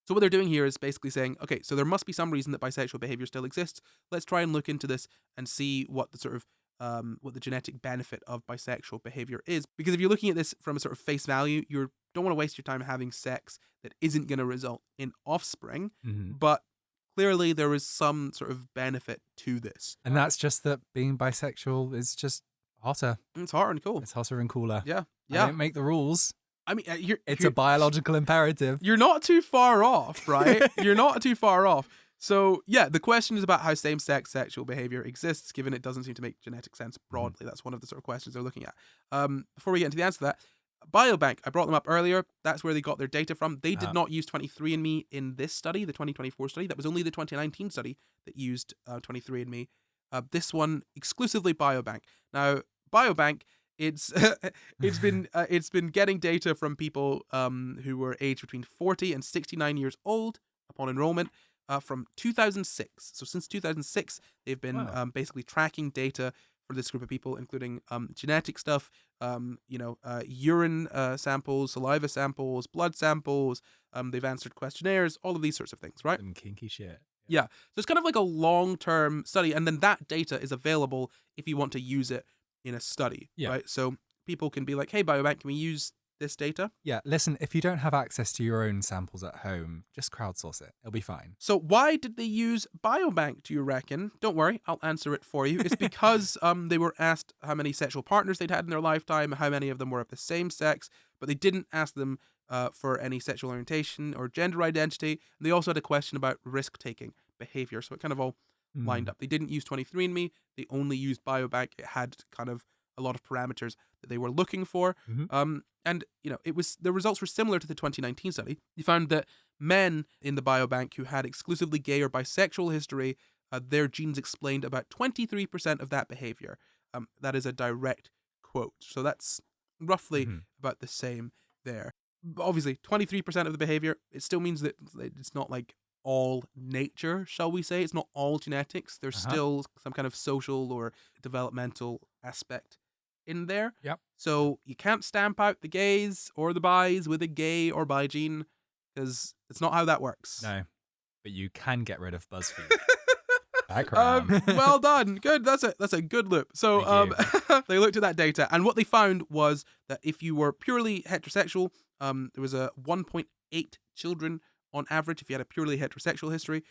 So what they're doing here is basically saying, okay, so there must be some reason that bisexual behavior still exists. Let's try and look into this and see what the sort of what the genetic benefit of bisexual behavior is. Because if you're looking at this from a sort of face value, you don't want to waste your time having sex that isn't going to result in offspring, but clearly there is some sort of benefit to this. And that's just that being bisexual is just Hotter. It's hard and cool. It's hotter and cooler. Yeah. I Yeah. don't make the rules. I mean, It's a biological imperative. You're not too far off, right? You're not too far off. So, yeah, the question is about how same-sex sexual behavior exists, given it doesn't seem to make genetic sense broadly. That's one of the sort of questions they're looking at. Before we get into the answer to that, Biobank, I brought them up earlier. That's where they got their data from. They did not use 23andMe in this study, the 2024 study. That was only the 2019 study that used 23andMe. This one, exclusively Biobank. Now, Biobank, it's been getting data from people who were aged between 40 and 69 years old upon enrollment from 2006. So since 2006, they've been basically tracking data for this group of people, including genetic stuff, urine samples, saliva samples, blood samples. They've answered questionnaires, all of these sorts of things, right? Some kinky shit. Yeah. So it's kind of like a long-term study, and then that data is available if you want to use it in a study, right? So people can be like, hey, Biobank, can we use this data? Yeah, listen, if you don't have access to your own samples at home, just crowdsource it. It'll be fine. So why did they use Biobank, do you reckon? Don't worry, I'll answer it for you. It's because they were asked how many sexual partners they'd had in their lifetime, how many of them were of the same sex, but they didn't ask them for any sexual orientation or gender identity. And they also had a question about risk-taking behavior, so it kind of all lined up. They didn't use 23andMe, they only used Biobank. It had kind of a lot of parameters that they were looking for. And the results were similar to the 2019 study. You found that men in the Biobank who had exclusively gay or bisexual history, their genes explained about 23% of that behavior. That is a direct quote. So that's roughly about the same there. Obviously, 23% of the behavior, it still means that it's not like all nature, shall we say. It's not all genetics. There's still some kind of social or developmental aspect in there. Yep. So you can't stamp out the gays or the bis with a gay or bi gene, because it's not how that works. No, but you can get rid of BuzzFeed. Background. Well done. Good. That's a good loop. So they looked at that data, and what they found was that if you were purely heterosexual, there was a 1.8 children on average if you had a purely heterosexual history,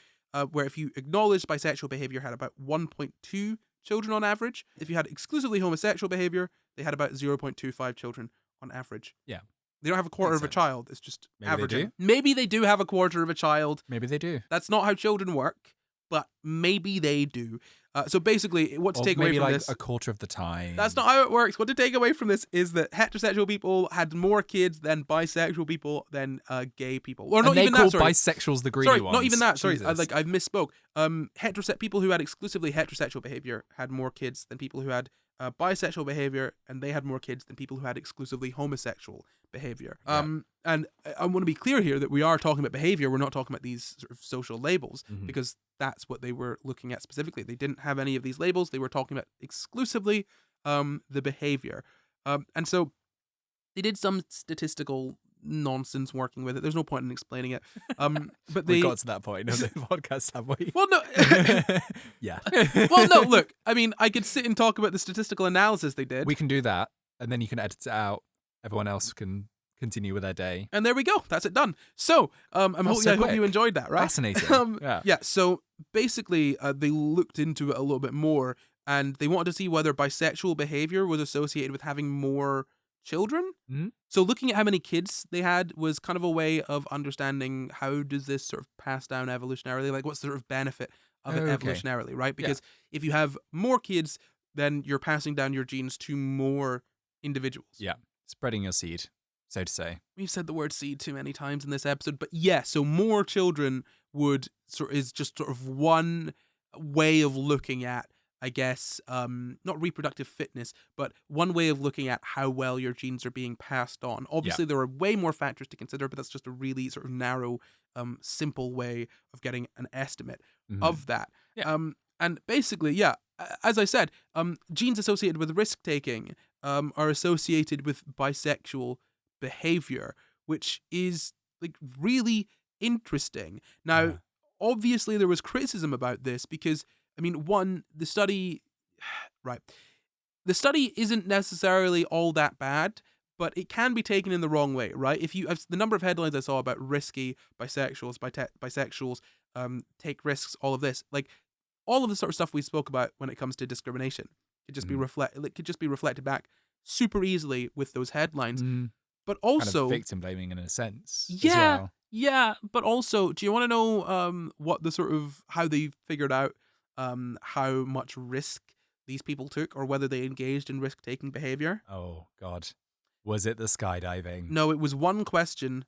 where if you acknowledged bisexual behavior, had about 1.2 children on average. If you had exclusively homosexual behavior, they had about 0.25 children on average. Yeah. They don't have a quarter of a child. It's just Maybe average. they do. Maybe they do have a quarter of a child. Maybe they do. That's not how children work, but maybe they do. So basically, what to take away from this... a quarter of the time. That's not how it works. What to take away from this is that heterosexual people had more kids than bisexual people than gay people. Or not even that, sorry. Bisexuals the greedy ones. Not even that. Sorry, Jesus. I misspoke. People who had exclusively heterosexual behavior had more kids than people who had bisexual behavior, and they had more kids than people who had exclusively homosexual behavior. And I want to be clear here that we are talking about behavior. We're not talking about these sort of social labels, because that's what they were looking at specifically. They didn't have any of these labels. They were talking about exclusively the behavior. And so they did some statistical nonsense working with it. There's no point in explaining it. But we got to that point of the podcast, have we? Well, no. Yeah. Well, no, look, I mean, I could sit and talk about the statistical analysis they did. We can do that, and then you can edit it out. Everyone else can continue with their day. And there we go. That's it done. So, I hope you enjoyed that, right? Fascinating. Yeah, so basically, they looked into it a little bit more, and they wanted to see whether bisexual behavior was associated with having more children. So looking at how many kids they had was kind of a way of understanding how does this sort of pass down evolutionarily, like what's the sort of benefit of it evolutionarily, right? Because if you have more kids, then you're passing down your genes to more individuals. Yeah, spreading your seed, so to say. We've said the word seed too many times in this episode, but yeah, so more children is just sort of one way of looking at, I guess, not reproductive fitness, but one way of looking at how well your genes are being passed on. Obviously, there are way more factors to consider, but that's just a really sort of narrow, simple way of getting an estimate of that. Yeah. And basically, yeah, as I said, genes associated with risk-taking are associated with bisexual behavior, which is like really interesting. Now, obviously, there was criticism about this because, I mean, one, the study isn't necessarily all that bad, but it can be taken in the wrong way, right? The number of headlines I saw about risky bisexuals, bisexuals take risks, all of this, like all of the sort of stuff we spoke about when it comes to discrimination could just be reflected back super easily with those headlines. But Kind also of victim blaming in a sense. As yeah, well. yeah. But also, do you want to know what the sort of how they figured out how much risk these people took, or whether they engaged in risk-taking behavior? Oh God, was it the skydiving? No, it was one question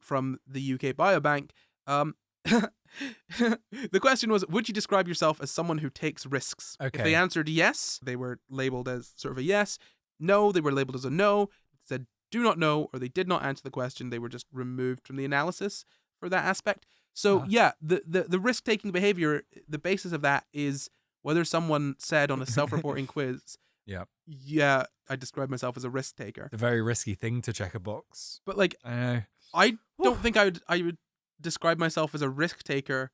from the UK Biobank. The question was, would you describe yourself as someone who takes risks? If Okay. they answered yes, they were labeled as sort of a yes. No, they were labeled as a no. If they said do not know, or they did not answer the question, they were just removed from the analysis for that aspect. So yeah, the risk-taking behavior, the basis of that is whether someone said on a self-reporting quiz, yeah, I describe myself as a risk taker. The very risky thing to check a box. But like, I know. I don't think I would describe myself as a risk taker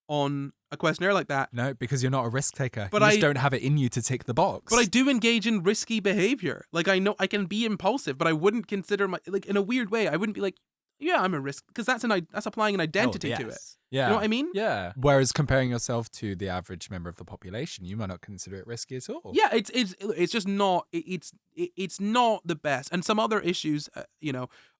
on a questionnaire like that. No, because you're not a risk taker. But You just don't have it in you to tick the box. But I do engage in risky behavior. Like, I know I can be impulsive, but I wouldn't consider like, in a weird way, I wouldn't be like, yeah, I'm a risk, because that's applying an identity to it. Yeah. You know what I mean? Yeah. Whereas comparing yourself to the average member of the population, you might not consider it risky at all. Yeah, it's just not it's not the best. And some other issues,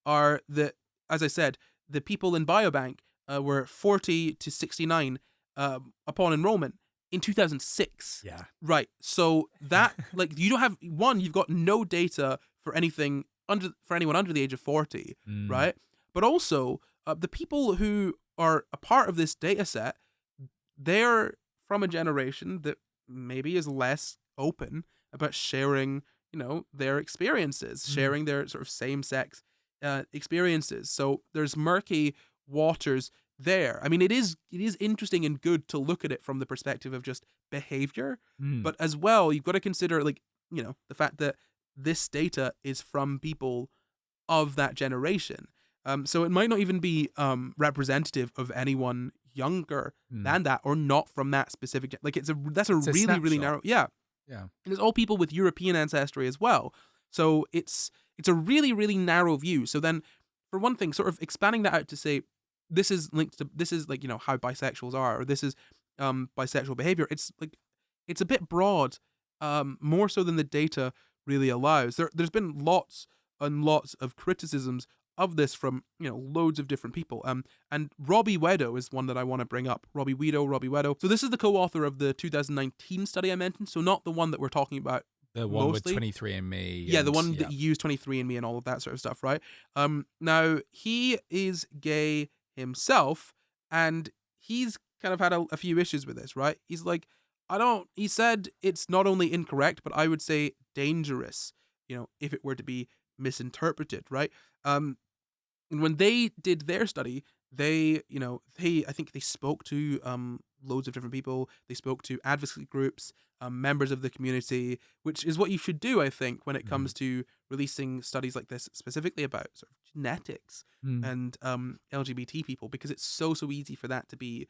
are that, as I said, the people in Biobank were 40 to 69 upon enrollment in 2006. Yeah. Right. So that like you don't have you've got no data for anyone under the age of 40, right? But also the people who are a part of this data set, they're from a generation that maybe is less open about sharing, their experiences, sharing their sort of same-sex experiences. So there's murky waters there. I mean, it is interesting and good to look at it from the perspective of just behavior, but as well, you've got to consider the fact that this data is from people of that generation. So it might not even be representative of anyone younger than that, or not from that specific. That's a really narrow. Yeah. And it's all people with European ancestry as well. So it's a really, really narrow view. So then, for one thing, sort of expanding that out to say this is linked to how bisexuals are, or this is bisexual behavior. It's a bit broad, more so than the data really allows. There's been lots and lots of criticisms of this from loads of different people. And Robbie Wedo is one that I want to bring up. Robbie Wedo. So this is the co-author of the 2019 study I mentioned. So not the one that we're talking about. The one mostly. with 23andMe. Yeah, the one that used 23andMe and all of that sort of stuff, right? Now he is gay himself, and he's kind of had a few issues with this, right? He's like, he said it's not only incorrect, but I would say dangerous, if it were to be misinterpreted, right? And when they did their study, I think they spoke to loads of different people. They spoke to advocacy groups, members of the community, which is what you should do, I think, when it comes to releasing studies like this, specifically about sort of genetics and LGBT people, because it's so easy for that to be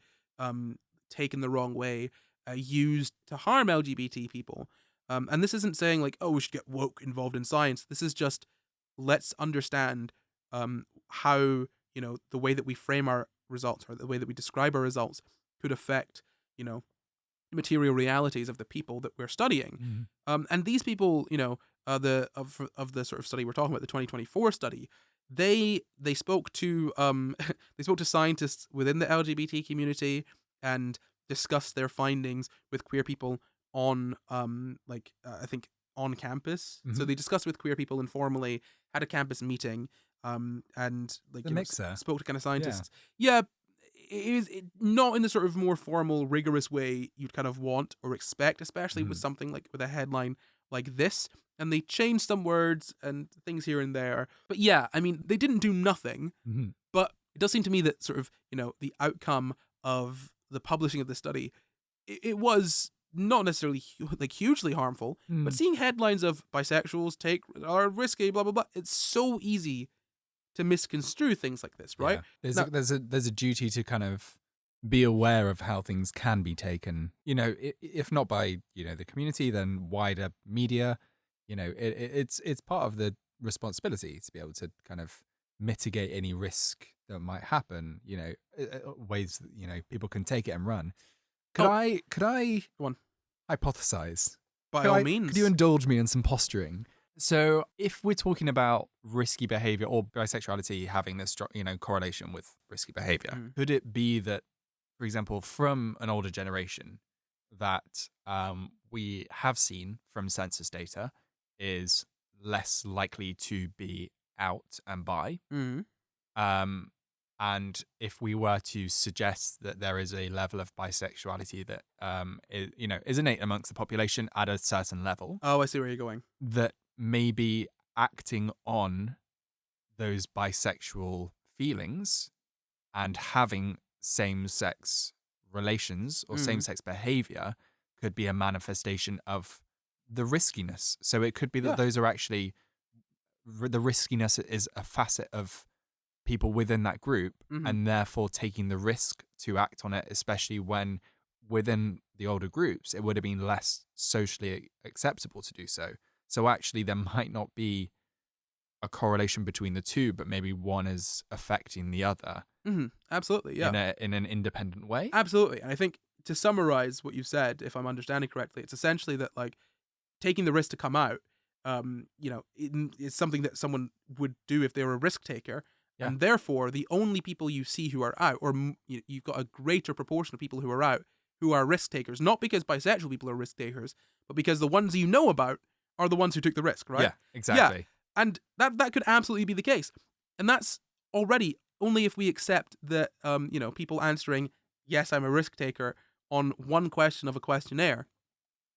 taken the wrong way, used to harm LGBT people. And this isn't saying like, oh, we should get woke involved in science. This is just, let's understand how the way that we frame our results, or the way that we describe our results, could affect material realities of the people that we're studying. And these people, of the sort of study we're talking about, the 2024 study, they spoke to scientists within the LGBT community and discussed their findings with queer people on I think on campus. So they discussed with queer people informally, had a campus meeting, and spoke to kind of scientists. Yeah, it is not in the sort of more formal, rigorous way you'd kind of want or expect, especially with something with a headline like this. And they changed some words and things here and there. But yeah, I mean, they didn't do nothing. But it does seem to me that sort of, the outcome of the publishing of the study, it was not necessarily hugely harmful, but seeing headlines of bisexuals are risky, blah, blah, blah, it's so easy to misconstrue things like this, right? Yeah. There's a duty to kind of be aware of how things can be taken, if not by, the community, then wider media. It's part of the responsibility to be able to kind of mitigate any risk that might happen, ways that, people can take it and run. Could I Go on. hypothesize? By all means. Could you indulge me in some posturing? So if we're talking about risky behavior or bisexuality having this, correlation with risky behavior, could it be that, for example, from an older generation that we have seen from census data is less likely to be out and bi? And if we were to suggest that there is a level of bisexuality that is innate amongst the population at a certain level. Oh, I see where you're going. That maybe acting on those bisexual feelings and having same-sex relations or same-sex behavior could be a manifestation of the riskiness. So it could be that those are actually, the riskiness is a facet of people within that group and therefore taking the risk to act on it, especially when within the older groups it would have been less socially acceptable to do so. So actually there might not be a correlation between the two, but maybe one is affecting the other. Absolutely, yeah. In an independent way. Absolutely. And I think to summarize what you've said, if I'm understanding correctly, it's essentially that like taking the risk to come out, is something that someone would do if they were a risk taker. Yeah. And therefore, the only people you see who are out, or you've got a greater proportion of people who are out, who are risk takers, not because bisexual people are risk takers, but because the ones you know about are the ones who took the risk, right? Yeah, exactly. Yeah. And that could absolutely be the case. And that's already only if we accept that, people answering, yes, I'm a risk taker on one question of a questionnaire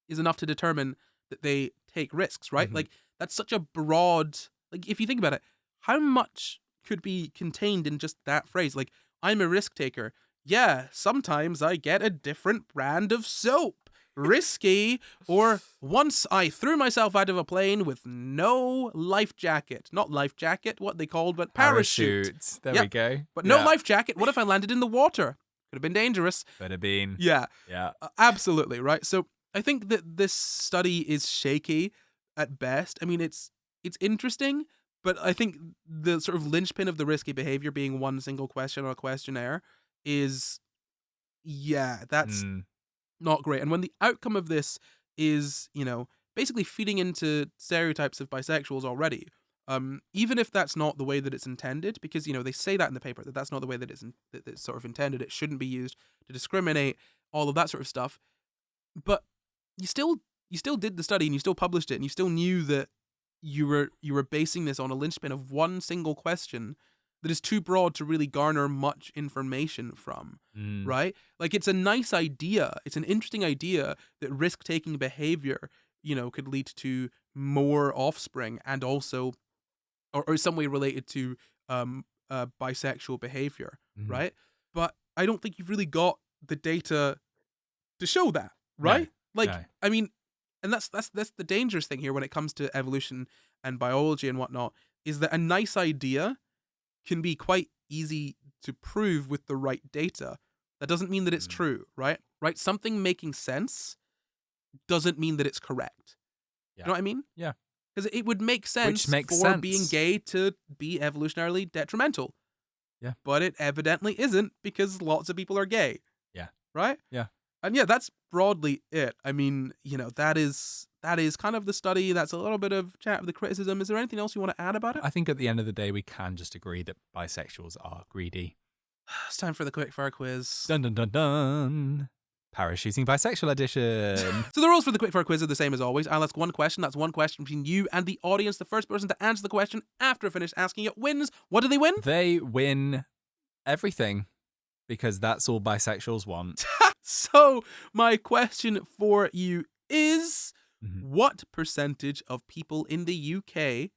is enough to determine that they take risks, right? Like, that's such a broad, like, if you think about it, how much could be contained in just that phrase? Like, I'm a risk taker. Yeah, sometimes I get a different brand of soap. Risky. Or once I threw myself out of a plane with no life jacket. Not life jacket, what they called, but parachute. There we go. But no life jacket. What if I landed in the water? Could have been dangerous. Could have been. Yeah. Yeah. Absolutely, right? So I think that this study is shaky at best. I mean, it's interesting, but I think the sort of linchpin of the risky behavior being one single question or a questionnaire is, that's not great. And when the outcome of this is, basically feeding into stereotypes of bisexuals already, even if that's not the way that it's intended, because, they say that in the paper, that that's not the way that it's sort of intended, it shouldn't be used to discriminate, all of that sort of stuff. But you still did the study and you still published it and you still knew that you were basing this on a linchpin of one single question that is too broad to really garner much information from, right? Like, it's a nice idea. It's an interesting idea that risk-taking behavior, could lead to more offspring and also, or some way related to bisexual behavior, right? But I don't think you've really got the data to show that, right? I mean, and that's the dangerous thing here when it comes to evolution and biology and whatnot, is that a nice idea can be quite easy to prove with the right data. That doesn't mean that it's true, right? Right? Something making sense doesn't mean that it's correct. Yeah. You know what I mean? Yeah. Because it would make sense being gay to be evolutionarily detrimental. Yeah. But it evidently isn't, because lots of people are gay. Yeah. Right? Yeah. And that's broadly it. I mean, that is kind of the study. That's a little bit of chat of the criticism. Is there anything else you want to add about it? I think at the end of the day, we can just agree that bisexuals are greedy. It's time for the quickfire quiz. Dun dun dun dun. Parachuting bisexual edition. So the rules for the quickfire quiz are the same as always. I'll ask one question. That's one question between you and the audience. The first person to answer the question after I finish asking it wins. What do they win? They win everything, because that's all bisexuals want. So my question for you is, what percentage of people in the UK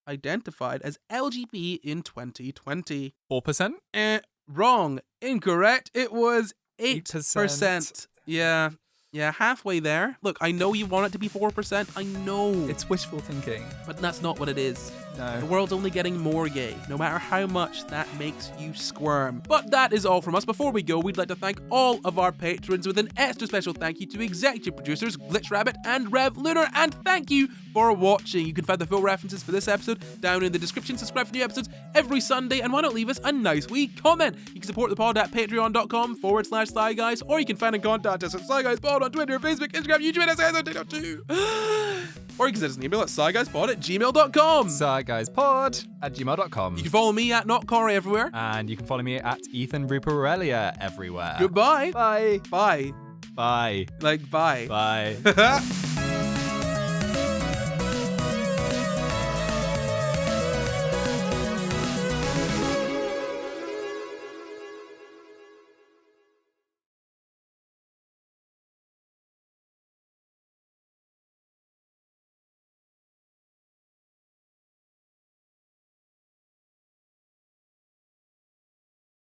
identified as LGBT in 2020? 4%? Wrong. Incorrect. It was 8%. Yeah, halfway there. Look, I know you want it to be 4%. I know. It's wishful thinking. But that's not what it is. No. The world's only getting more gay, no matter how much that makes you squirm. But that is all from us. Before we go, we'd like to thank all of our patrons with an extra special thank you to executive producers Glitch Rabbit and Rev Lunar, and thank you for watching. You can find the full references for this episode down in the description. Subscribe for new episodes every Sunday, and why not leave us a nice wee comment? You can support the pod at patreon.com/SCI Guys, or you can find and contact us at SCI Guys Pod on Twitter, Facebook, Instagram, YouTube, and SCI or you can send us an email at sciguyspod@gmail.com. SciGuysPod@gmail.com. You can follow me at Not Corey everywhere. And you can follow me at Ethan Ruparelia everywhere. Goodbye. Bye. Bye. Bye. Like, bye. Bye.